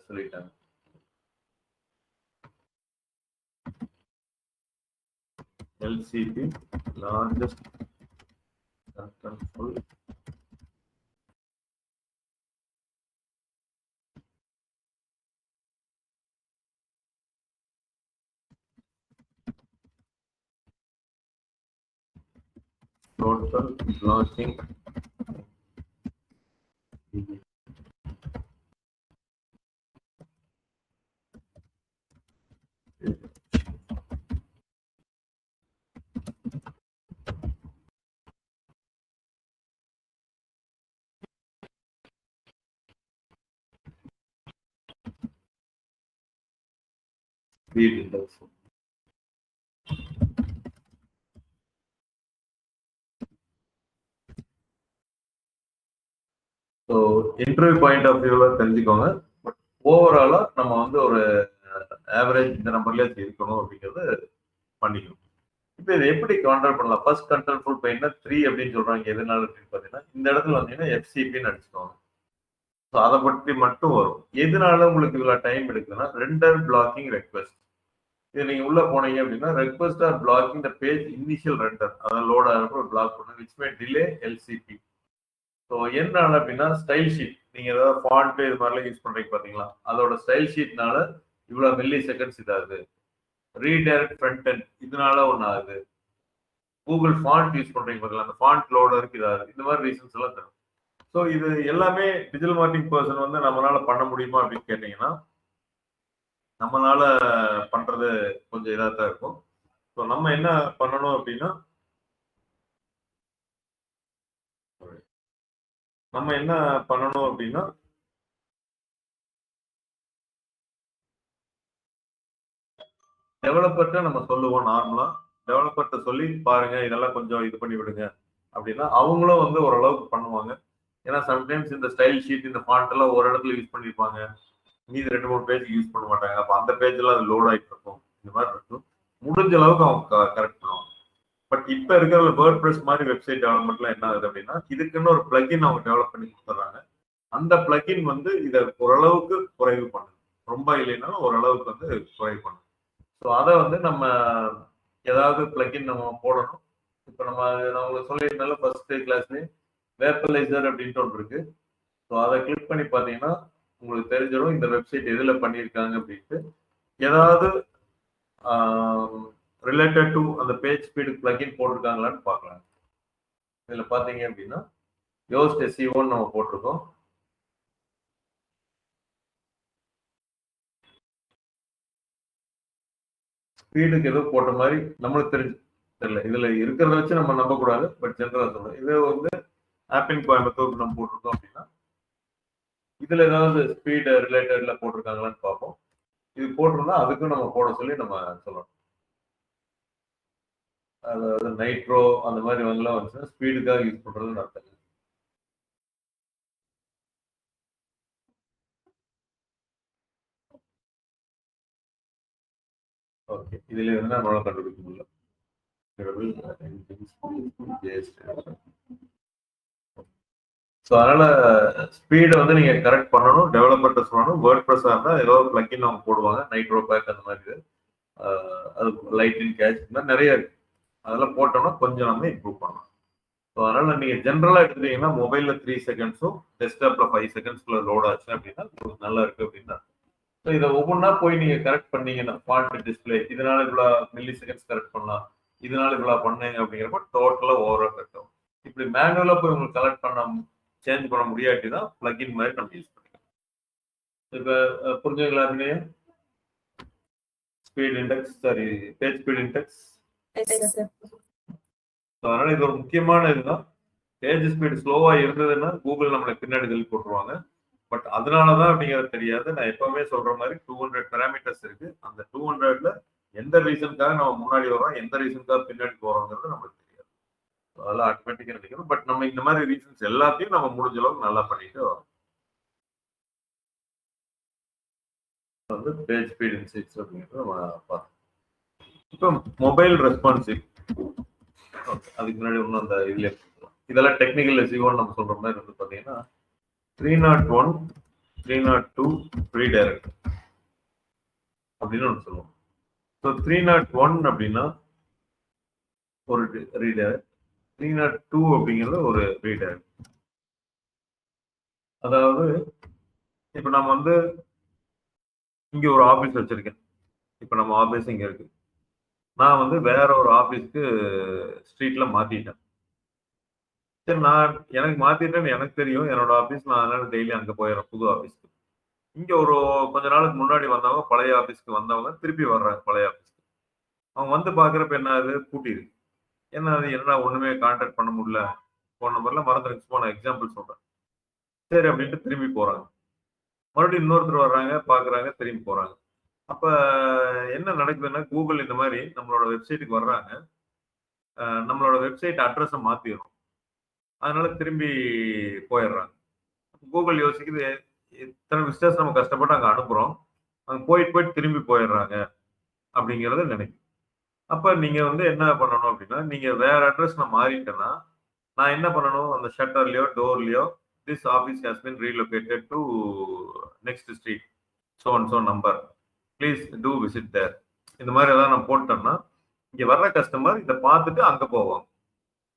சொல்லிட்டாங்க. LCP largest control total blocking speed index. So interview point of வியூல தெரிஞ்சுக்கோங்க. பட் ஓவராலா நம்ம வந்து ஒரு ஆவரேஜ் இந்த நம்பர்லயே இருக்கணும் அப்படிங்கிறது பண்ணிக்கணும். இப்போ இதை எப்படி கண்ட்ரோல் பண்ணலாம்? ஃபர்ஸ்ட் கண்ட்ரோல் ஃபுல் பெயின்னா 3 அப்படின்னு சொல்றாங்க. எதனால அப்படின்னு பார்த்தீங்கன்னா இந்த இடத்துல வந்தீங்கன்னா எஃப்சிபின்னு அடிச்சுக்கோங்க. ஸோ அதை பற்றி மட்டும் வரும். எதனால உங்களுக்கு இவ்வளோ டைம் எடுக்குதுன்னா ரெண்டர் பிளாக்கிங் ரெக்வெஸ்ட். இது நீங்க உள்ள போனீங்க அப்படின்னா request are blocking the page initial render, அதான் லோட் ஆகிறப்ப பிளாக் பண்ணுங்க, which may delay LCP. So என்ன அப்படின்னா ஸ்டைல் ஷீட், நீங்க ஏதாவது ஃபாண்ட் இது மாதிரிலாம் யூஸ் பண்றீங்க பாத்தீங்களா, அதோட ஸ்டைல் ஷீட்னால இவ்வளவு மில்லி செகண்ட்ஸ் இதாகுது. ரீடைரக்ட் ஃப்ரண்ட் எண்ட் இதனால ஒன்று ஆகுது. கூகுள் ஃபாண்ட் யூஸ் பண்றீங்க பாத்தீங்களா, அந்த ஃபாண்ட் லோடருக்கு இதாகுது. இந்த மாதிரி ரீசன்ஸ் எல்லாம் தரும். ஸோ இது எல்லாமே டிஜிட்டல் மார்க்கெட்டிங் பர்சன் வந்து நம்மளால பண்ண முடியுமா அப்படின்னு கேட்டீங்கன்னா நம்மளால பண்றது கொஞ்சம் இதாக தான் இருக்கும். ஸோ நம்ம என்ன பண்ணணும் அப்படின்னா டெவலப்பர்கிட்ட நம்ம சொல்லுவோம். நார்மலா டெவலப்பர்கிட்ட சொல்லி பாருங்க இதெல்லாம் கொஞ்சம் இது பண்ணி விடுங்க அப்படின்னா அவங்களும் வந்து ஓரளவுக்கு பண்ணுவாங்க. ஏன்னா சம்டைம்ஸ் இந்த ஸ்டைல் ஷீட் இந்த ஃபாண்ட் எல்லாம் ஒரு இடத்துல யூஸ் பண்ணிருப்பாங்க, மீது 2-3 பேஜ் யூஸ் பண்ண மாட்டாங்க. அப்ப அந்த பேஜ்ல அது லோட் ஆகிட்டு இருக்கும். இந்த மாதிரி இருக்கும். முடிஞ்ச அளவுக்கு அவங்க கரெக்ட் பண்ணுவாங்க. பட் இப்ப இருக்கிற வேர்ட் பிரஸ் மாதிரி வெப்சைட் டெவலப்மெண்ட்ல என்ன ஆகுது அப்படின்னா இதுக்குன்னு ஒரு பிளகின் அவங்க டெவலப் பண்ணி கொடுத்துறாங்க. அந்த பிளகின் வந்து இதை ஓரளவுக்கு குறைவு பண்ணுது, ரொம்ப இல்லைனாலும் ஓரளவுக்கு வந்து குறைவு பண்ணுது. ஸோ அதை வந்து நம்ம ஏதாவது பிளகின் நம்ம போடணும். இப்போ நான் உங்களுக்கு சொல்லியிருந்தாலும் ஃபர்ஸ்ட் கிளாஸ்லேயே வேப்பலைசர் அப்படின்ட்டு ஒன்று இருக்கு. ஸோ அதை கிளிக் பண்ணி பார்த்தீங்கன்னா உங்களுக்கு தெரிஞ்சிடும் இந்த வெப்சைட் எதில் பண்ணியிருக்காங்க அப்படின்ட்டு. ஏதாவது ரிலேட்டட் டு அந்த பேஜ் ஸ்பீடு பிளகின் போட்டிருக்காங்களான்னு பார்க்கலாம். இதில் பார்த்தீங்க அப்படின்னா யோஸ்ட் எஸ்இஓன்னு நம்ம போட்டிருக்கோம். ஸ்பீடுக்கு ஏதோ போட்ட மாதிரி நம்மளுக்கு தெரியல. இதுல இருக்கிறத வச்சு நம்ம நம்பக்கூடாது. பட் ஜென்ரலா சொல்றோம். இது வந்து ஆப்பின் கோயம்புத்தூர் நம்ம போட்டிருக்கோம் அப்படின்னா இதுல ஏதாவது ஸ்பீடு ரிலேட்டட்ல போட்டிருக்காங்களான்னு பார்ப்போம். இது போட்டிருந்தா அதுக்கும் நம்ம போட சொல்லி நம்ம சொல்லணும். அதாவது நைட்ரோ அந்த மாதிரி எல்லாம் வந்துச்சுன்னா ஸ்பீடுக்காக யூஸ் பண்றதுன்னு அர்த்தம். ஓகே, இதுல இருந்து நம்மளால கண்டுபிடிக்க முடியல. ஸோ அதனால ஸ்பீடை வந்து நீங்க கரெக்ட் பண்ணணும். டெவலப்பர்கிட்ட சொல்லணும். வேர்ட் ப்ரெஸ்ஸாக இருந்தால் ஏதோ ஒரு பிளக்கின் அவங்க போடுவாங்க, நைட்ரோ பேக் அந்த மாதிரி, அது லைட்டின் கேட்ச் இந்த மாதிரி நிறைய இருக்கு. அதெல்லாம் போட்டோம்னா கொஞ்சம் நம்ம இம்ப்ரூவ் பண்ணலாம். ஸோ அதனால நீங்க ஜென்ரலா எடுத்துட்டீங்கன்னா மொபைல்ல 3 செகண்ட்ஸும் டெஸ்க்டாப்ல 5 செகண்ட்ஸ்க்குள்ள லோட் ஆச்சு அப்படின்னா நல்லா இருக்கு அப்படின்னா. ஸோ இதை ஒவ்வொன்றா போய் நீங்க கரெக்ட் பண்ணீங்கன்னா ஃபாண்ட் டிஸ்பிளே இதனால இவ்வளோ மில்லி செகண்ட்ஸ் கரெக்ட் பண்ணலாம், இதனால இவ்வளோ பண்ணீங்க அப்படிங்கிறப்ப டோட்டலா ஓவரா கரெக்ட் ஆகும். இப்படி மேனுவலா போய் உங்களுக்கு கலெக்ட் பண்ண சேஞ்ச் பண்ண முடியாட்டி தான் பிளக்இன் மாதிரி நம்ம யூஸ் பண்ணிக்கலாம். இப்போ புரிஞ்சுங்களா? அப்படியே speed index, sorry page speed index. அதனால இது ஒரு முக்கியமான இதுதான். பேஜ் ஸ்பீட் ஸ்லோவா இருந்ததுன்னா கூகுள் நம்மளை பின்னாடி தள்ளி போட்டுருவாங்க. பட் அதனாலதான் அப்படிங்கிறது தெரியாது. நான் எப்பவுமே சொல்ற மாதிரி 200 பேராமீட்டர்ஸ் இருக்கு. அந்த 200ல எந்த ரீசனுக்காக நம்ம முன்னாடி வரோம், எந்த ரீசனுக்காக பின்னாடி போறோங்கிறது நமக்கு தெரியாது. அதெல்லாம் ஆட்டோமேட்டிக்கா நினைக்கணும். பட் நம்ம இந்த மாதிரி ரீசன்ஸ் எல்லாத்தையும் நம்ம முடிஞ்ச அளவுக்கு நல்லா பண்ணிட்டு வரோம். வந்து பேஜ் ஸ்பீட் இன்சைட்ஸ் அப்படிங்கிறது நம்ம பார்த்தோம். இப்போ மொபைல் ரெஸ்பான்சிவ், அதுக்கு முன்னாடி ஒன்றும் அந்த இதுல இதெல்லாம் டெக்னிக்கல் எஸ்இஓன்னு நம்ம சொல்ற மாதிரி வந்து பாத்தீங்கன்னா 301, 302 ரீடைரக்ட் அப்படின்னு ஒன்று சொல்லுவோம். ஸோ 301 அப்படின்னா ஒரு ரீடைரக்ட், 302 அப்படிங்கிறது ஒரு ரீடைரக்ட். அதாவது இப்போ நம்ம வந்து இங்க ஒரு ஆபீஸ் வச்சிருக்கேன். இப்போ நம்ம ஆபீஸ் இங்க இருக்கு. நான் வந்து வேற ஒரு ஆபீஸ்க்கு ஸ்ட்ரீட்ல மாத்திட்டேன். சரி, நான் எனக்கு மாத்திட்டேன்னு எனக்கு தெரியும் என்னோட ஆபீஸ். நான் அதனால டெய்லி அங்க போயிடுறேன் புது ஆபீஸ்க்கு. இங்க ஒரு கொஞ்ச நாளுக்கு முன்னாடி வந்தவங்க பழைய ஆபீஸ்க்கு வந்தவங்க திருப்பி வர்றாங்க பழைய ஆபீஸ்க்கு. அவங்க வந்து பாக்குறப்ப என்ன ஆகுது, பூட்டி இருக்கு. என்ன அது, என்ன ஒண்ணுமே கான்டாக்ட் பண்ண முடியல, போன் நம்பர்ல மறந்துருக்கு. சும்மா நான் எக்ஸாம்பிள் சொல்றேன். சரி அப்படின்ட்டு திரும்பி போறாங்க. மறுபடியும் இன்னொருத்தர் வர்றாங்க, பாக்குறாங்க, திரும்பி போறாங்க. அப்ப என்ன நடக்குதுன்னா கூகுள் இந்த மாதிரி நம்மளோட வெப்சைட்டுக்கு வர்றாங்க, நம்மளோட வெப்சைட் அட்ரஸை மாத்திடும். அதனால திரும்பி போயிடுறாங்க. கூகுள் யோசிக்குது, இத்தனை விசிட்டர்ஸ் நம்ம கஷ்டப்பட்டு அங்க அனுப்புறோம், அங்க போயிட்டு திரும்பி போயிடுறாங்க அப்படிங்கறத நினைக்கும். அப்ப நீங்க வந்து என்ன பண்ணணும் அப்படின்னா, நீங்க வேற அட்ரஸ் நான் மாறிட்டேன்னா நான் என்ன பண்ணணும், அந்த ஷட்டர்லயோ டோர்லயோ this office has been relocated to next street so and so number, please do visit there, இந்த மாதிரி ஏதாவது நான் போட்டோம்னா இங்க வர்ற கஸ்டமர் இதை பார்த்துட்டு அங்க போவாங்க.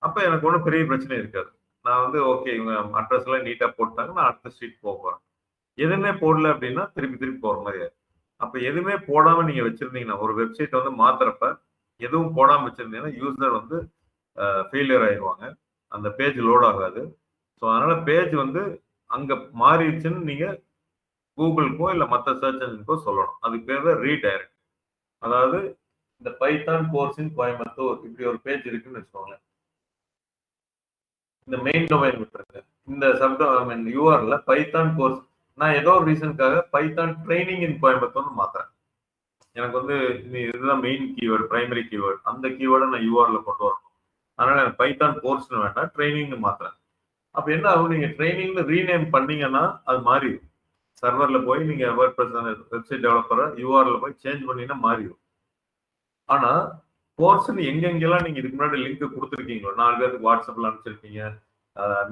அப்ப எனக்கு ஒன்றும் பெரிய பிரச்சனை இருக்காது. நான் வந்து ஓகே இவங்க அட்ரஸ் எல்லாம் நீட்டா போட்டாங்க, நான் அடுத்த ஸ்ட்ரீட் போக போறேன். எதுவுமே போடல அப்படின்னா திருப்பி போற மாதிரி. அப்ப எதுவுமே போடாம நீங்க வச்சிருந்தீங்கன்னா, ஒரு வெப்சைட் வந்து மாத்துறப்ப எதுவும் போடாம வச்சிருந்தீங்கன்னா யூசர் வந்து ஃபெயிலியர் ஆயிடுவாங்க, அந்த பேஜ் லோட் ஆகாது. ஸோ அதனால பேஜ் வந்து அங்க மாறிடுச்சுன்னு நீங்க கூகுளுக்கோ இல்ல மற்ற சர்ச் என்ஜினுக்கோ சொல்லணும். அதுக்கு பேர் தான் ரீடைரக்ட். அதாவது இந்த பைத்தான் கோர்ஸ் இன் கோயம்புத்தூர் இப்படி ஒரு பேஜ் இருக்குன்னு வச்சுக்கோங்க. இந்த மெயின் டொமைன் விட்டுருக்கு, இந்த சப்டொமைன் யூஆர்ல பைத்தான் கோர்ஸ், நான் ஏதோ ஒரு ரீசனுக்காக பைத்தான் ட்ரைனிங் இன் கோயம்புத்தூர்னு மாத்துறேன். எனக்கு வந்து இதுதான் மெயின் கீவேர்டு, பிரைமரி கீவேர்டு. அந்த கீவேர்டை நான் யூஆர்ல கொண்டு வரணும். அதனால எனக்கு பைத்தான் கோர்ஸ்னு வேண்டாம், ட்ரைனிங்னு மாத்துறேன். அப்ப என்ன ஆகும், நீங்க ட்ரைனிங்னு ரீநேம் பண்ணீங்கன்னா அது மாறிடும். சர்வர்ல போய் நீங்க வேர்ட்பிரஸ் வெப்சைட் டெவலப்பரை யூஆர்ல போய் சேஞ்ச் பண்ணீங்கன்னா மாறிடும். ஆனா கோர்ஸ்ன்னு எங்கெங்கெல்லாம் நீங்க இதுக்கு முன்னாடி லிங்க் கொடுத்துருக்கீங்களோ, 4 பேருக்கு வாட்ஸ்அப்ல அனுப்பிச்சிருக்கீங்க,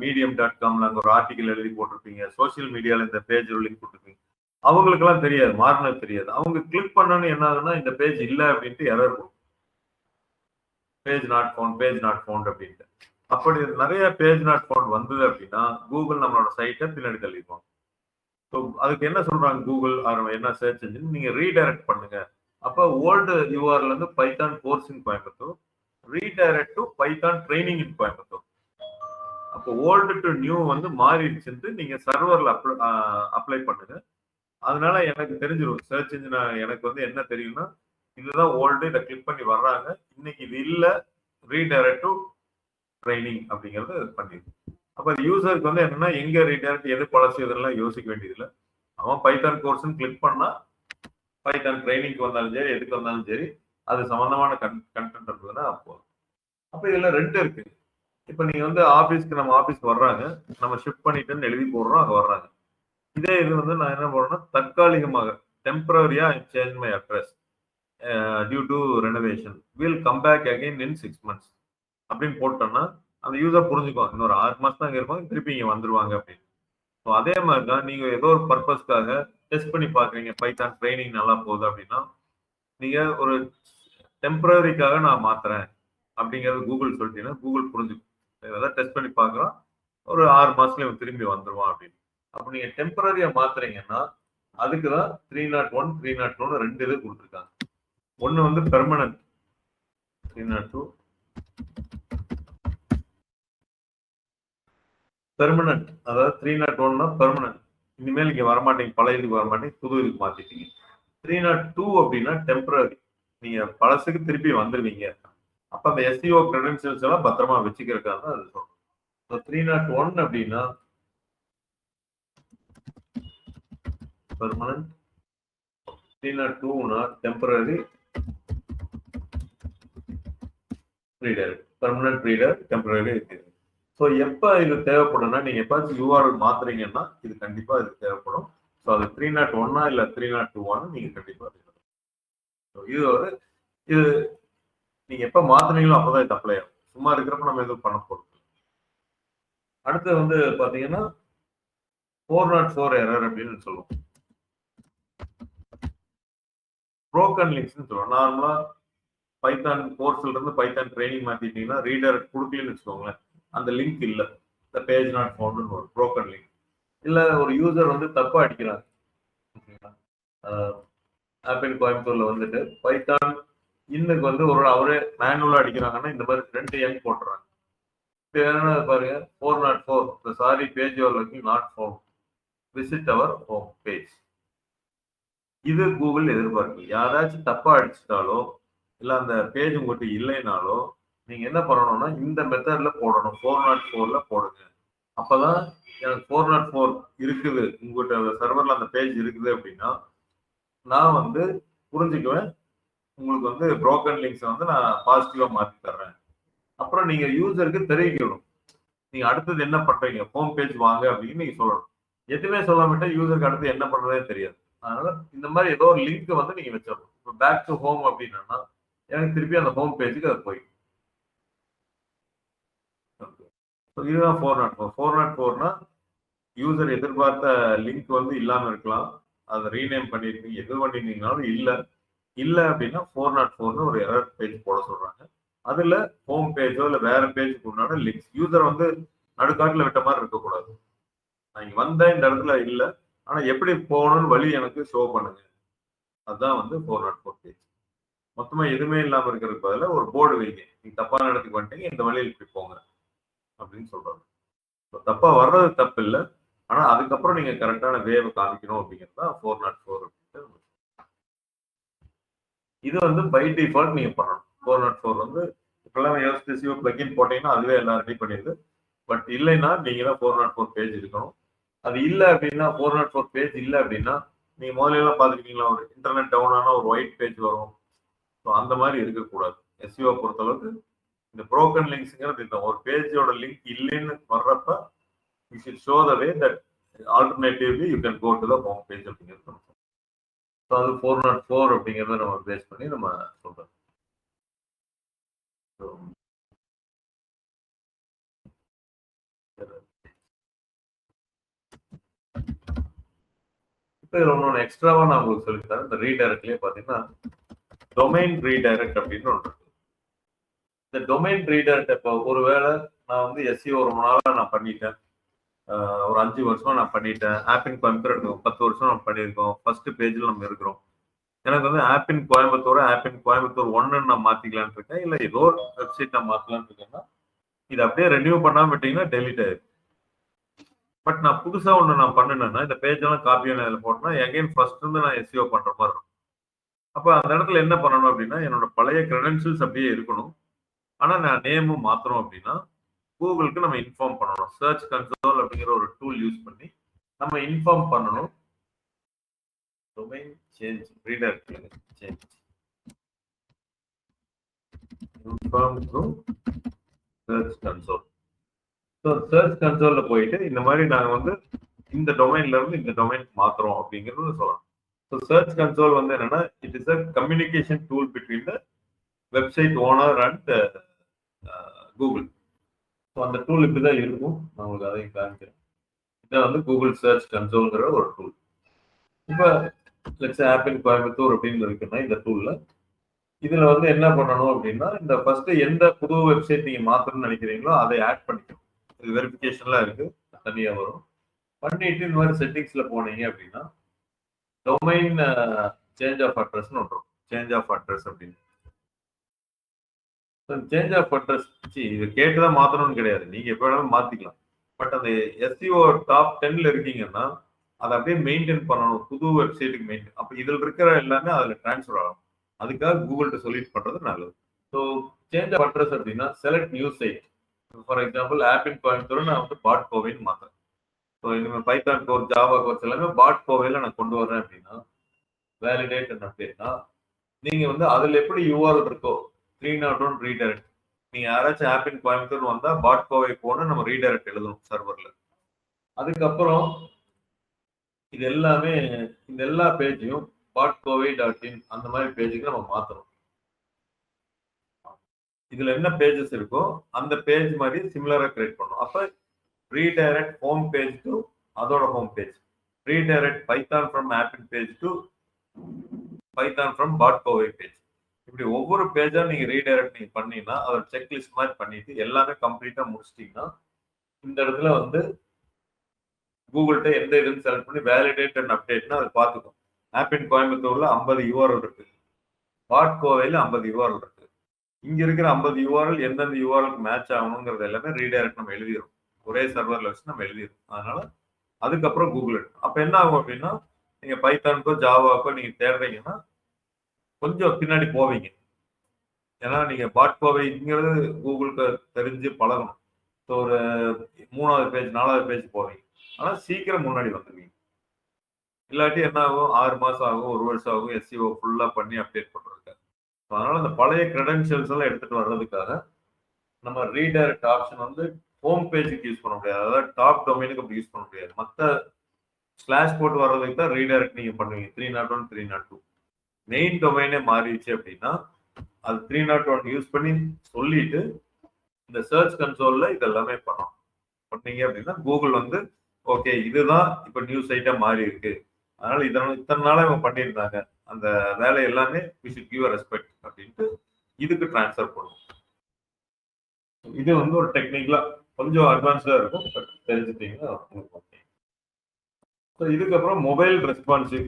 medium.comல அங்க ஒரு ஆர்டிகல் எழுதி போட்டிருப்பீங்க, சோசியல் மீடியால இந்த பேஜ் லிங்க் கொடுத்துருப்பீங்க, அவங்களுக்கு எல்லாம் தெரியாது, மாறினது தெரியாது. அவங்க கிளிக் பண்ணணும் என்ன ஆகுதுன்னா இந்த பேஜ் இல்ல அப்படின்ட்டு எரர் இருக்கும், பேஜ் நாட் ஃபவுண்ட் அப்படின்ட்டு. அப்படி நிறைய பேஜ் நாட் ஃபவுண்ட் வந்தது அப்படின்னா கூகுள் நம்மளோட சைட்டை பின்னாடி தள்ளிடுவாங்க. ஸோ அதுக்கு என்ன சொல்றாங்க கூகுள் என்ன சர்ச் இன்ஜின், நீங்க ரீடைரக்ட் பண்ணுங்க. அப்ப ஓல்டு யூஆர்ல இருந்து Python course in Coimbatore redirect to Python training இன் கோயம்புத்தூர். அப்போ ஓல்டு டு நியூ வந்து மாறிடுச்சுட்டு நீங்க சர்வர்ல அப்ளை பண்ணுங்க. அதனால எனக்கு தெரிஞ்சிடும் சர்ச் இன்ஜின், எனக்கு வந்து என்ன தெரியும்னா இதுதான் ஓல்டு, இதை கிளிக் பண்ணி வர்றாங்க, இன்னைக்கு இது இல்ல, ரீடைரக்ட் டு ட்ரைனிங் அப்படிங்கறது பண்ணிடும். அப்ப யூசருக்கு வந்து என்னன்னா எங்க ரீடைரக்ட் எது பழசு இதெல்லாம் யோசிக்க வேண்டியதில்லை. அவன் பைத்தான் கோர்ஸ்ன்னு கிளிக் பண்ணா பைத்தான் ட்ரைனிங்க்கு வந்தாலும் சரி எதுக்கு வந்தாலும் சரி அது சம்பந்தமான கண்டென்ட் இருந்ததுன்னா போதும். அப்ப இதுல 2 இருக்கு. இப்ப நீங்க வந்து ஆபீஸ்க்கு, நம்ம ஆபீஸ்க்கு வர்றாங்க, நம்ம ஷிஃப்ட் பண்ணிட்டேன்னு எழுதி போடுறோம், அங்க வர்றாங்க. இதே இது வந்து நான் என்ன போடுறேன்னா தற்காலிகமாக டெம்பரரியா change my address, due to renovation will come back again in 6 months அப்படின்னு போட்டோம்னா அந்த யூசர் புரிஞ்சுக்குவாங்க இன்னொரு 6 மாசம் தான் இருப்பாங்க திருப்பி இங்க வந்துருவாங்க அப்படின்னு. ஸோ அதே மாதிரி தான் நீங்க ஏதோ ஒரு பர்பஸ்க்காக டெஸ்ட் பண்ணி பாக்குறீங்க பைத்தான் ட்ரைனிங் நல்லா போகுது அப்படின்னா நீங்க ஒரு டெம்பரரிக்காக நான் மாத்துறேன் அப்படிங்கிறது கூகுள் சொல்லிட்டீங்கன்னா கூகுள் புரிஞ்சுக்கும் ஏதாவது டெஸ்ட் பண்ணி பார்க்கலாம் ஒரு 6 மாசத்துல இவன் திரும்பி வந்துருவான் அப்படின்னு. அப்போ நீங்க டெம்பரரியா மாத்துறீங்கன்னா அதுக்கு தான் 301 302 ரெண்டு இது கொடுத்துருக்காங்க. ஒன்னு வந்து பெர்மனன்ட் 302 பெர்மனன்ட், அதாவது 301 பெர்மனன்ட், இனிமேல் இங்க வரமாட்டீங்க, பழைய இதுக்கு வரமாட்டீங்க, புது இதுக்கு மாத்திட்டீங்க. 302 அப்படின்னா டெம்பரரி, நீங்க பழசுக்கு திருப்பி வந்துருவீங்க. அப்ப அந்த எஸ்இஓ கிரெடென்ஷியல்ஸ் எல்லாம் பத்திரமா வச்சுக்கிறதுக்காக தான் அது சொல்றோம். 301 அப்படின்னா பெர்மனன்ட், 302னா temporary reader, permanent reader, temporary இருக்குது. ஸோ எப்போ இது தேவைப்படும்னா நீங்க எப்பாச்சும் யூஆர்எல் மாத்துறீங்கன்னா இது கண்டிப்பா இது தேவைப்படும். ஸோ அது 301 இல்ல 302 நீங்க கண்டிப்பா இது ஒரு இது நீங்க எப்ப மாத்துறீங்களோ அப்பதான் இது அப்ளை ஆகும். சும்மா இருக்கிறப்ப நம்ம எதுவும் பண்ண போறோம். அடுத்து வந்து பாத்தீங்கன்னா 404 எரர் அப்படின்னு சொல்லுவோம். புரோக்கன் லிங்க்ஸ் சொல்லுவோம். நார்மலா பைத்தான் கோர்ஸ்ல இருந்து பைத்தான் ட்ரைனிங் மாத்திட்டீங்கன்னா ரீடர் கொடுக்கலன்னு வச்சுக்கோங்களேன், அந்த லிங்க் இல்ல, இந்த பேஜ் நாட் ஃபவுண்ட்னு ஒரு புரோக்கன் லிங்க். இல்ல ஒரு யூசர் வந்து தப்பா அடிக்கிறாங்க, ஆப்பிள் கோயம்புத்தூர்ல வந்துட்டு பைத்தான் இன்னுக்கு வந்து ஒரு அவரே மேனுவலா அடிக்கிறாங்கன்னா இந்த மாதிரி 2 எண் போட்டுறாங்க. என்ன பாருங்க 404 sorry page your looking not found, visit our home page. இது கூகுள் எதிர்பார்க்கு. யாராச்சும் தப்பா அடிச்சுட்டாலோ இல்ல அந்த பேஜ் உங்கள்கிட்ட இல்லைனாலோ நீங்க என்ன பண்ணணும்னா இந்த மெத்தட்ல போடணும், 404ல போடுங்க. அப்பதான் எனக்கு 404 இருக்குது உங்கள்கிட்ட சர்வர்ல அந்த பேஜ் இருக்குது அப்படின்னா நான் வந்து புரிஞ்சுக்குவேன், உங்களுக்கு வந்து புரோக்கன் லிங்க்ஸ் வந்து நான் பாசிட்டிவா மாத்தி தர்றேன். அப்புறம் நீங்க யூசருக்கு தெரிவிக்கணும் நீங்க அடுத்தது என்ன பண்றீங்க, ஹோம் பேஜ் வாங்க அப்படின்னு நீங்க சொல்லணும். எதுவுமே சொல்லாமட்டா யூசருக்கு அடுத்து என்ன பண்றதே தெரியாது. அதனால இந்த மாதிரி ஏதோ ஒரு லிங்க் வந்து நீங்க வச்சிடணும். இப்போ பேக் டு ஹோம் அப்படின்னா எனக்கு திருப்பி அந்த ஹோம் பேஜுக்கு அது போய் இதுதான் 404. 404னா யூசர் எதிர்பார்த்த லிங்க் வந்து இல்லாம இருக்கலாம், அதை ரீநேம் பண்ணிருக்கீங்க, எது பண்ணிருந்தீங்கனாலும் இல்ல அப்படின்னா 404னு ஒரு எரர் பேஜ் போட சொல்றாங்க. அதுல ஹோம் பேஜோ இல்ல வேற பேஜுக்கு உண்டான லிங்க்ஸ் யூசர் வந்து நடுக்காட்டுல விட்ட மாதிரி இருக்கக்கூடாது. நான் இங்க வந்தேன் இந்த இடத்துல இல்ல, ஆனா எப்படி போகணும்னு வழி எனக்கு ஷோ பண்ணுங்க, அதுதான் வந்து 404 பேஜ். மொத்தமா எதுவுமே இல்லாம இருக்கிறதுக்கு பதிலாக ஒரு போர்டு வைங்க, நீங்க தப்பான இடத்துக்கு வந்துட்டீங்க, இந்த வழியில் இப்படி போங்க அப்படின்னு சொல்றாங்க. தப்பா வர்றது தப்பு இல்லை, ஆனா அதுக்கப்புறம் நீங்க கரெக்டான வேவை காமிக்கணும் அப்படிங்கிறது தான் 404 அப்படின்ட்டு. இது வந்து பை டிஃபால்ட் நீங்க பண்ணணும். 404 வந்து இப்பெல்லாம் யோசிச்சு பிளகின் போட்டீங்கன்னா அதுவே எல்லாம் ரெடி பண்ணிடுது. பட் இல்லைன்னா நீங்க தான் 404 பேஜ் இருக்கணும். அது இல்லை அப்படின்னா 404 பேஜ் இல்லை அப்படின்னா நீங்க முதல்ல எல்லாம் பாத்துருக்கீங்களா, ஒரு இன்டர்நெட் டவுன் ஆனா ஒரு ஒயிட் பேஜ் வரும். ஸோ அந்த மாதிரி இருக்கக்கூடாது. எஸ்இஓ பொறுத்தளவுக்கு இந்த புரோக்கன் லிங்க்ஸ்ங்கிறது இந்த ஒரு பேஜோட லிங்க் இல்லைன்னு வர்றப்ப you should show the way that alternatively you can go to the home page அப்படிங்கிறது. ஸோ அது 404 அப்படிங்கிறத நம்ம பேஸ் பண்ணி நம்ம சொல்றோம். இப்போ இதில் ஒன்று எக்ஸ்ட்ராவா நான் உங்களுக்கு சொல்லித்தரேன். இந்த ரீடைரக்ட்லேயே பார்த்தீங்கன்னா டொமைன் ரீடைரக்ட் அப்படின்னு ஒன்று இருக்கு. இந்த டொமைன் ரீடைரக்ட் இப்போ ஒருவேளை நான் வந்து எஸ்இஓ ரொம்ப நாளாக நான் பண்ணிட்டேன், ஒரு 5 வருஷமா நான் பண்ணிட்டேன், ஆப்பின் கோயம்புத்தூர் 10 வருஷம் நம்ம பண்ணியிருக்கோம், ஃபர்ஸ்ட் பேஜில் நம்ம இருக்கிறோம், எனக்கு வந்து ஆப்பின் கோயம்புத்தூர் 1 நான் மாத்திக்கலான்னு இருக்கேன், இல்லை ஏதோ ஒரு வெப்சைட் நான் மாத்தலான்னு இருக்கேன்னா இது அப்படியே ரெனியூ பண்ணாம விட்டீங்கன்னா டெலிட் ஆயிடும். பட் நான் புதுசா ஒன்று நான் பண்ணினேன்னா இந்த பேஜ் எல்லாம் காப்பி இதில் போட்டேன்னா எகைன் ஃபர்ஸ்ட் இருந்து நான் எஸ்இஓ பண்ற மாதிரி இருக்கும். அப்போ அந்த இடத்துல என்ன பண்ணணும் அப்படின்னா என்னோட பழைய கிரெடென்ஷியல்ஸ் அப்படியே இருக்கணும், ஆனா நான் நேமும் மாத்தணும் அப்படின்னா கூகுளுக்கு நம்ம இன்ஃபார்ம் பண்ணணும். சர்ச் கன்சோல் அப்படிங்கிற ஒரு டூல் யூஸ் பண்ணி நம்ம இன்ஃபார்ம் பண்ணணும். Domain change redirect change inform to search console. So search கன்சோல்ல போயிட்டு இந்த மாதிரி நாங்கள் வந்து இந்த டொமைன்ல இருந்து இந்த டொமைன் மாத்துறோம் அப்படிங்கிறது சொல்லணும். ஸோ சர்ச் கன்சோல் வந்து என்னன்னா it is a communication tool between the website owner and Google. So அந்த டூல் இப்படிதான் இருக்கும். நான் உங்களுக்கு அதையும் காமிக்கிறேன். இதான் வந்து கூகுள் சர்ச் கன்சோல்ங்கிற ஒரு டூல். இப்போ லெட்ஸ் ஆப் இன் கோயம்புத்தூர் அப்படின்னு இருக்குன்னா இந்த டூல்ல இதுல வந்து என்ன பண்ணணும் அப்படின்னா இந்த ஃபர்ஸ்ட் எந்த புது வெப்சைட் நீங்க மாத்தணும்னு நினைக்கிறீங்களோ அதை ஆட் பண்ணிக்கணும். இது வெரிஃபிகேஷன்லாம் இருக்கு, தனியா வரும். பண்ணிட்டு இந்த மாதிரி செட்டிங்ஸ்ல போனீங்க அப்படின்னா டொமைன் சேஞ்ச் ஆஃப் அட்ரஸ்னு ஒன்று, சேஞ்ச் ஆஃப் அட்ரஸ் அப்படின்னு. சேஞ்ச் ஆஃப் அட்ரஸ் இது கேட்டுதான் மாத்தணும்னு கிடையாது, நீங்க எப்ப வேணாலும் மாத்திக்கலாம். பட் அந்த எஸ்இஓ டாப் 10ல இருக்கீங்கன்னா அதை அப்படியே மெயின்டைன் பண்ணணும், புது வெப்சைட்டுக்கு மெயின்டைன். அப்ப இதுல இருக்கிற எல்லாமே அதுல டிரான்ஸ்ஃபர் ஆகும். அதுக்காக கூகுள்கிட்ட சொல்லிட்டு பண்றது நல்லது. ஸோ சேஞ்ச் ஆஃப் அட்ரஸ் அப்படின்னா select new site. For example Appin Coimbatore நான் வந்து பாட் கோவைன்னு மாத்தேன். ஸோ இனிமேல் பைத்தான் கோர், ஜாவா கோர்ஸ் எல்லாமே பாட் கோவையில நான் கொண்டு வரேன் அப்படின்னா வேலிடேட் அப்படின்னா நீங்க வந்து அதுல எப்படி யூஆர்எல் இருக்கோ 301 ரீடைரக்ட். நீங்க யாராச்சும் ஆப் இன் கோயம்புத்தூர் வந்தா பாட் கோவை போன நம்ம ரீடைரக்ட் எழுதணும் சர்வர்ல. அதுக்கப்புறம் இது எல்லாமே இந்த எல்லா பேஜையும் .கோவை.in அந்த மாதிரி பேஜுக்கு நம்ம மாத்தணும். இதுல என்ன பேஜஸ் இருக்கோ அந்த பேஜ் மாதிரி சிமிலரா கிரியேட் பண்ணணும். அப்ப ரீடைரக்ட் ஹோம் பேஜ் டு அதோட home page, redirect Python from Appin page to Python from Kovai page. இப்படி ஒவ்வொரு பேஜா நீங்க ரீடைரக்ட் நீங்க பண்ணீங்கன்னா அதோட செக்லிஸ்ட் மாதிரி பண்ணிட்டு எல்லாமே கம்ப்ளீட்டா முடிச்சிட்டீங்கன்னா இந்த இடத்துல வந்து கூகுள்கிட்ட எந்த இதுன்னு செலக்ட் பண்ணி வேலிடேட் அண்ட் அப்டேட்னா அதை பார்த்துக்கும். ஆப் இன் கோயம்புத்தூர்ல 50 யூஆர்எல் இருக்கு, பாட் கோவையில 50 யூஆர்எல் இருக்கு. இங்க இருக்கிற 50 யூஆர்எல் எந்தெந்த யூஆர்எலுக்கு மேட்ச் ஆகணுங்கிறது எல்லாமே ரீடைரக்ட் நம்ம எழுதிடும், ஒரே சர்வர்ல வச்சு நம்ம எழுதிடும். அதனால அதுக்கப்புறம் கூகுள் அப்ப என்ன ஆகும் அப்படின்னா நீங்க பைத்தானுக்கோ ஜாவாக்கோ நீங்க தேடுறீங்கன்னா கொஞ்சம் பின்னாடி போவீங்க. ஏன்னா நீங்க பாட் கோவைங்கிறது கூகுளுக்கு தெரிஞ்சு பழகணும். ஸோ ஒரு 3வது பேஜ் 4வது பேஜ் போவீங்க. ஆனா சீக்கிரம் முன்னாடி வந்துருவீங்க. இல்லாட்டி என்ன ஆகும், 6 மாசம் ஆகும், 1 வருஷம் ஆகும் எஸ்இஓ ஃபுல்லா பண்ணி அப்டேட் பண்றதுக்கு. அதனால அந்த பழைய கிரெடென்ஷியல்ஸ் எல்லாம் எடுத்துட்டு வர்றதுக்காக நம்ம ரீடைரக்ட் ஆப்ஷன் வந்து ஹோம் பேஜுக்கு யூஸ் பண்ண முடியாது, அதாவது டாப் டொமைனுக்கு அப்படி யூஸ் பண்ண முடியாது. மற்ற ஸ்லாஷ் போட்டு வர்றதுக்கு தான் ரீடைரக்ட் நீங்க பண்ணுவீங்க. 301 302 மெயின் டொமைனே மாறிடுச்சு அப்படின்னா அது 301 யூஸ் பண்ணி சொல்லிட்டு இந்த சர்ச் கன்சோல்ல இதெல்லாமே பண்ணணும். பண்ணீங்க அப்படின்னா கூகுள் வந்து ஓகே இதுதான் இப்ப நியூஸ் சைட்டா மாறி இருக்கு, அதனால இத்தனை நாளா இவங்க பண்ணியிருந்தாங்க அந்த வேலை எல்லாமே we should give a respect அப்படின்ட்டு இதுக்கு டிரான்ஸ்ஃபர் பண்ணும். இது வந்து ஒரு டெக்னிக்கலா கொஞ்சம் அட்வான்ஸ்டா இருக்கும், பட் தெரிஞ்சுட்டீங்கன்னா ஓகே. ஸோ இதுக்கப்புறம் மொபைல் ரெஸ்பான்சிவ்.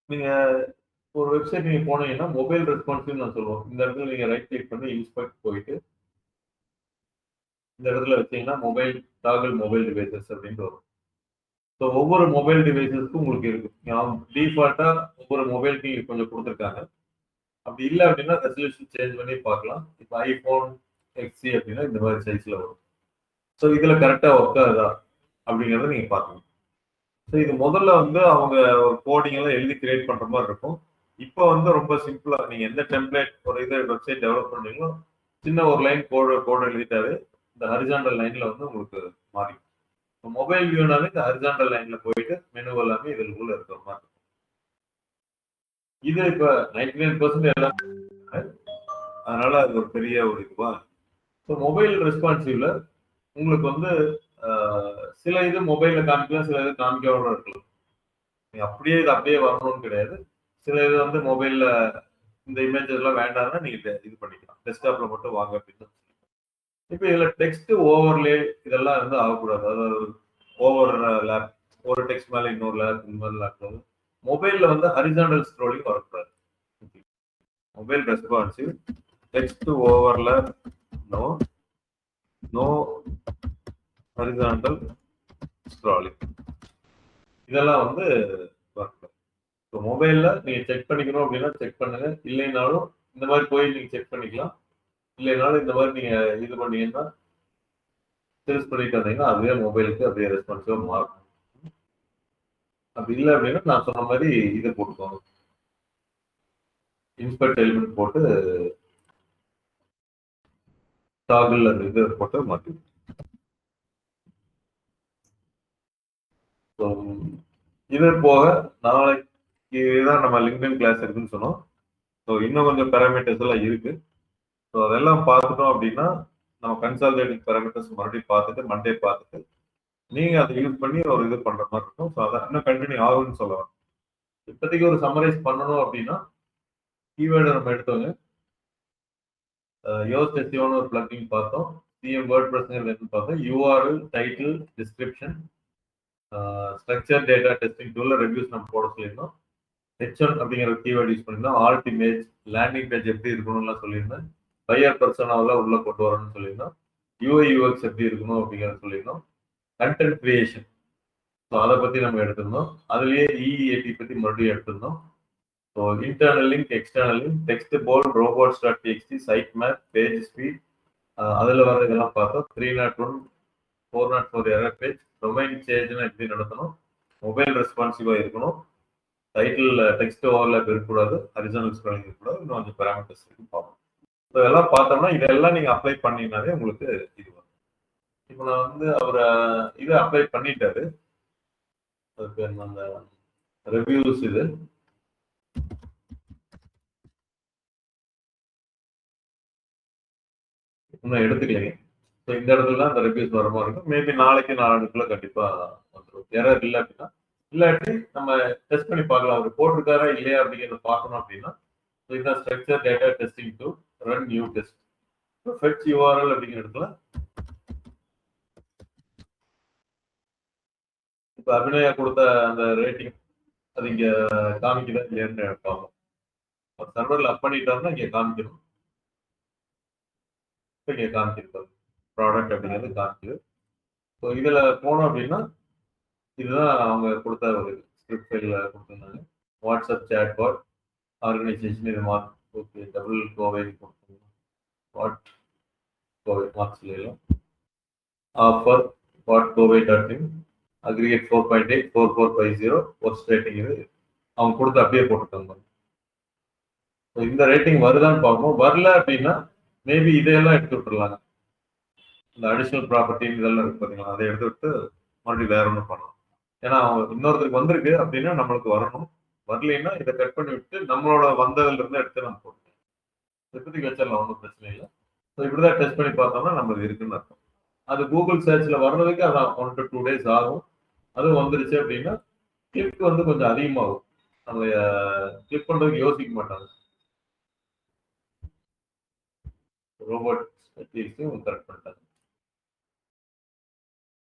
நீங்க ஒரு வெப்சைட் நீங்க போனீங்கன்னா மொபைல் ரெஸ்பான்சிவ் நான் சொல்லுவோம். இந்த இடத்துல நீங்க ரைட் கிளிக் பண்ணி இன்ஸ்பெக்ட் போயிட்டு இந்த இடத்துல வச்சீங்கன்னா மொபைல் டாகல் மொபைல் டிவைசஸ் அப்படின்னு வரும். ஸோ ஒவ்வொரு மொபைல் டிவைசஸ்க்கும் உங்களுக்கு இருக்கு. டிஃபால்ட்டா ஒவ்வொரு மொபைலுக்கு கொஞ்சம் கொடுத்துருக்காங்க. அப்படி இல்லை அப்படின்னா ரெசல்யூஷன் சேஞ்ச் பண்ணி பார்க்கலாம். இப்போ ஐபோன் எக்ஸி அப்படின்னா இந்த மாதிரி சைஸ்ல வரும். ஸோ இதுல கரெக்டா ஒர்க் ஆகுதா அப்படிங்கிறத நீங்க பார்க்கணும். ஸோ இது முதல்ல வந்து அவங்க ஒரு கோடிங் எல்லாம் எழுதி கிரியேட் பண்ற மாதிரி இருக்கும். இப்போ வந்து ரொம்ப சிம்பிளா நீங்க எந்த டெம்ப்ளேட் ஒரு இதை வெப்சைட் டெவலப் பண்ணீங்களோ சின்ன ஒரு லைன் கோடு எழுதிட்டாவே இந்த ஹரிசாண்டல் லைன்ல வந்து உங்களுக்கு மாறி. மொபைல் வியூனாலே இந்த ஹரிசாண்டல் லைன்ல போயிட்டு மெனு எல்லாமே இதுக்குள்ள இருக்கிற மாதிரி இருக்கும். இது இப்ப 99% எல்லாம், அதனால அது ஒரு பெரிய ஒரு இதுவா. ஸோ மொபைல் ரெஸ்பான்சிவ்ல உங்களுக்கு வந்து சில இது மொபைல்ல காமிக்கலாம், சில இது காமிக்காம இருக்கலாம். நீங்க அப்படியே இது அப்படியே வரணும்னு கிடையாது. சில இது வந்து மொபைல்ல இந்த இமேஜஸ் எல்லாம் வேண்டாம்னா நீங்க இது பண்ணிக்கலாம், டெஸ்க்டாப்ல மட்டும் வாங்க அப்படின்னு. இப்போ இதுல டெக்ஸ்ட் ஓவர்லே இதெல்லாம் வந்து ஆகக்கூடாது. அதாவது ஓவர் லேப், ஒரு டெக்ஸ்ட் மேல இன்னொரு லேப் இந்த மாதிரி லேப். மொபைல்ல வந்து ஹரிசாண்டல் ஸ்க்ரோலிங் வரக்கூடாது. Mobile responsive text overlap no horizontal scrolling இதெல்லாம் வந்து வரக்கூடாது. ஸோ மொபைல்ல நீங்க செக் பண்ணிக்கணும் அப்படின்னா செக் பண்ணுங்க, இல்லைனாலும் இந்த மாதிரி போய் நீங்க செக் பண்ணிக்கலாம். இல்லைனாலும் இந்த மாதிரி நீங்க இது பண்ணீங்கன்னா சர்ச் பண்ணிட்டு வந்தீங்கன்னா அதுவே மொபைலுக்கு அப்படியே ரெஸ்பான்சிவா மாறும். அப்படி இல்லை அப்படின்னா நான் சொன்ன மாதிரி இதை போட்டுக்கோங்க, இன்ஸ்பெக்ட் எலிமெண்ட் போட்டு டாகிள் அந்த இது போட்டு மாற்றி. ஸோ இது போக நாளைக்கு இதுதான் நம்ம லிங்க்டின் கிளாஸ் இருக்குன்னு சொன்னோம். ஸோ இன்னும் கொஞ்சம் பேராமீட்டர்ஸ் எல்லாம் இருக்கு. ஸோ அதெல்லாம் பார்த்துட்டோம் அப்படின்னா நம்ம கன்சால்டேட்டிங் பேராமீட்டர்ஸ் மறுபடியும் பார்த்துட்டு மண்டே பார்த்துட்டு நீங்க அதை யூஸ் பண்ணி ஒரு இது பண்ற மாதிரி இருக்கும். ஸோ அதை இன்னும் கண்டினியூ ஆகும்னு சொல்லலாம். இப்போதைக்கு ஒரு சம்மரைஸ் பண்ணணும் அப்படின்னா கீவேர்டை நம்ம எடுத்தோங்க. யோஸ் எஸ்இஓன்னு ஒரு பிளக்கிங் பார்த்தோம். சிஎம் வேர்ட் ப்ரெஸ்ன்னு பார்த்தோம். URL, title, description, structure, data testing டூல்ல ரிவ்யூஸ் நம்ம போட சொல்லியிருந்தோம். H1 அப்படிங்கிற கீவேர்ட் யூஸ் பண்ணியிருந்தோம். ஆல்ட் இமேஜ், லேண்டிங் பேஜ் எப்படி இருக்கணும்லாம் சொல்லியிருந்தேன். பையர் பர்சனாவில் உள்ள கொண்டு வரணும்னு சொல்லியிருந்தோம். யூஐ யூஎக்ஸ் எப்படி இருக்கணும் அப்படிங்கிறத சொல்லியிருந்தோம். கண்டென்ட் கிரியேஷன், ஸோ அதை பற்றி நம்ம எடுத்திருந்தோம். அதுலேயே இஇஏடி பற்றி மறுபடியும் எடுத்திருந்தோம். So internal link, external link, text port, robots.txt, site map, page speed, அதில் வர இதெல்லாம் பார்த்தோம். 301, 404 எரர் பேஜ், டொமைன் சேஞ்ச்னா எப்படி நடத்தணும், மொபைல் ரெஸ்பான்சிவாக இருக்கணும், டைட்டில் டெக்ஸ்ட் ஓவர்லாப் இருக்கக்கூடாது, ஹரிசானல் ஸ்க்ரோலிங் இருக்கக்கூடாது, இன்னும் கொஞ்சம் பேராமீட்டர்ஸ் இருக்கு பார்ப்போம். ஸோ இதெல்லாம் பார்த்தோம்னா இதெல்லாம் நீங்கள் அப்ளை பண்ணினாலே உங்களுக்கு இது வரும். இப்போ நான் வந்து அவரை இதை அப்ளை பண்ணிட்டாரு. அதுக்கு அந்த ரிவ்யூஸ் இது இன்னும் எடுத்துக்கலைங்க. ஸோ இந்த இடத்துல அந்த ரிவ்யூஸ் வர மாதிரி இருக்கும். மேபி நாளைக்கு நாளைக்குள்ள கண்டிப்பாக வந்துடும். எரர் இல்லை அப்படின்னா, இல்லாட்டி நம்ம டெஸ்ட் பண்ணி பார்க்கலாம். அவர் போட்டிருக்காரா இல்லையா அப்படிங்கிறத பார்க்கணும் அப்படின்னா இதுதான் structure data testing to run new test. Fetch URL அப்படிங்கிற இடத்துல இப்போ அபிநயா கொடுத்த அந்த ரேட்டிங் அது இங்கே காமிக்குதா இல்லையான்னு பார்ப்போம். சர்வரில் அப் பண்ணிட்டாருன்னா இங்கே காமிக்கணும். இப்போ இங்கே காமிச்சிருப்பாரு ப்ராடக்ட் அப்படிங்கிறது காமிக்குது. ஸோ இதில் போனோம் அப்படின்னா இதுதான் அவங்க கொடுத்த ஒரு ஸ்கிரிப்ட் ஃபைலில் கொடுத்துருந்தாங்க. வாட்ஸ்அப் சேட் பாட், ஆர்கனைசேஷன், இது மார்க் ஓகே, டபுள் கோவை கொடுத்துருங்க. வாட் கோவை மார்க்ஸ் இல்லையா, ஆஃபர் வாட் கோவை.in, அக்ரிகேட் 4.8, 4450, ஒர்ஸ்ட் ரேட்டிங் இது அவங்க கொடுத்து அப்படியே போட்டுருக்காங்க. ஸோ இந்த ரேட்டிங் வருதான்னு பார்ப்போம். வரல அப்படின்னா மேபி இதையெல்லாம் எடுத்து விட்டுருலாங்க. இந்த அடிஷனல் ப்ராப்பர்ட்டி இதெல்லாம் இருக்கு பார்த்தீங்களா, அதை எடுத்து விட்டு மறுபடியும் வேற ஒன்று பண்ணலாம். ஏன்னா இன்னொருத்தருக்கு வந்திருக்கு அப்படின்னா நம்மளுக்கு வரணும். வரலைன்னா இதை கட் பண்ணி விட்டு நம்மளோட வந்ததுல இருந்து எடுத்து நம்ம போட்டுக்கலாம். இப்போதைக்கு வச்சிடலாம், ஒன்றும் பிரச்சனை இல்லை. ஸோ இப்படிதான் டெஸ்ட் பண்ணி பார்த்தோம்னா நம்மளுக்கு இருக்குன்னு அர்த்தம். அது கூகுள் சர்ச்சில் வர்றதுக்கு அதான் 1 to 2 days ஆகும். அதுவும் வந்துருச்சு அப்படின்னா கிளிக் வந்து கொஞ்சம் அதிகமாகும். நம்ம கிளிக் பண்றதுக்கு யோசிக்க மாட்டாங்க. ரோபோட் கரெக்ட் பண்ணிட்டாங்க.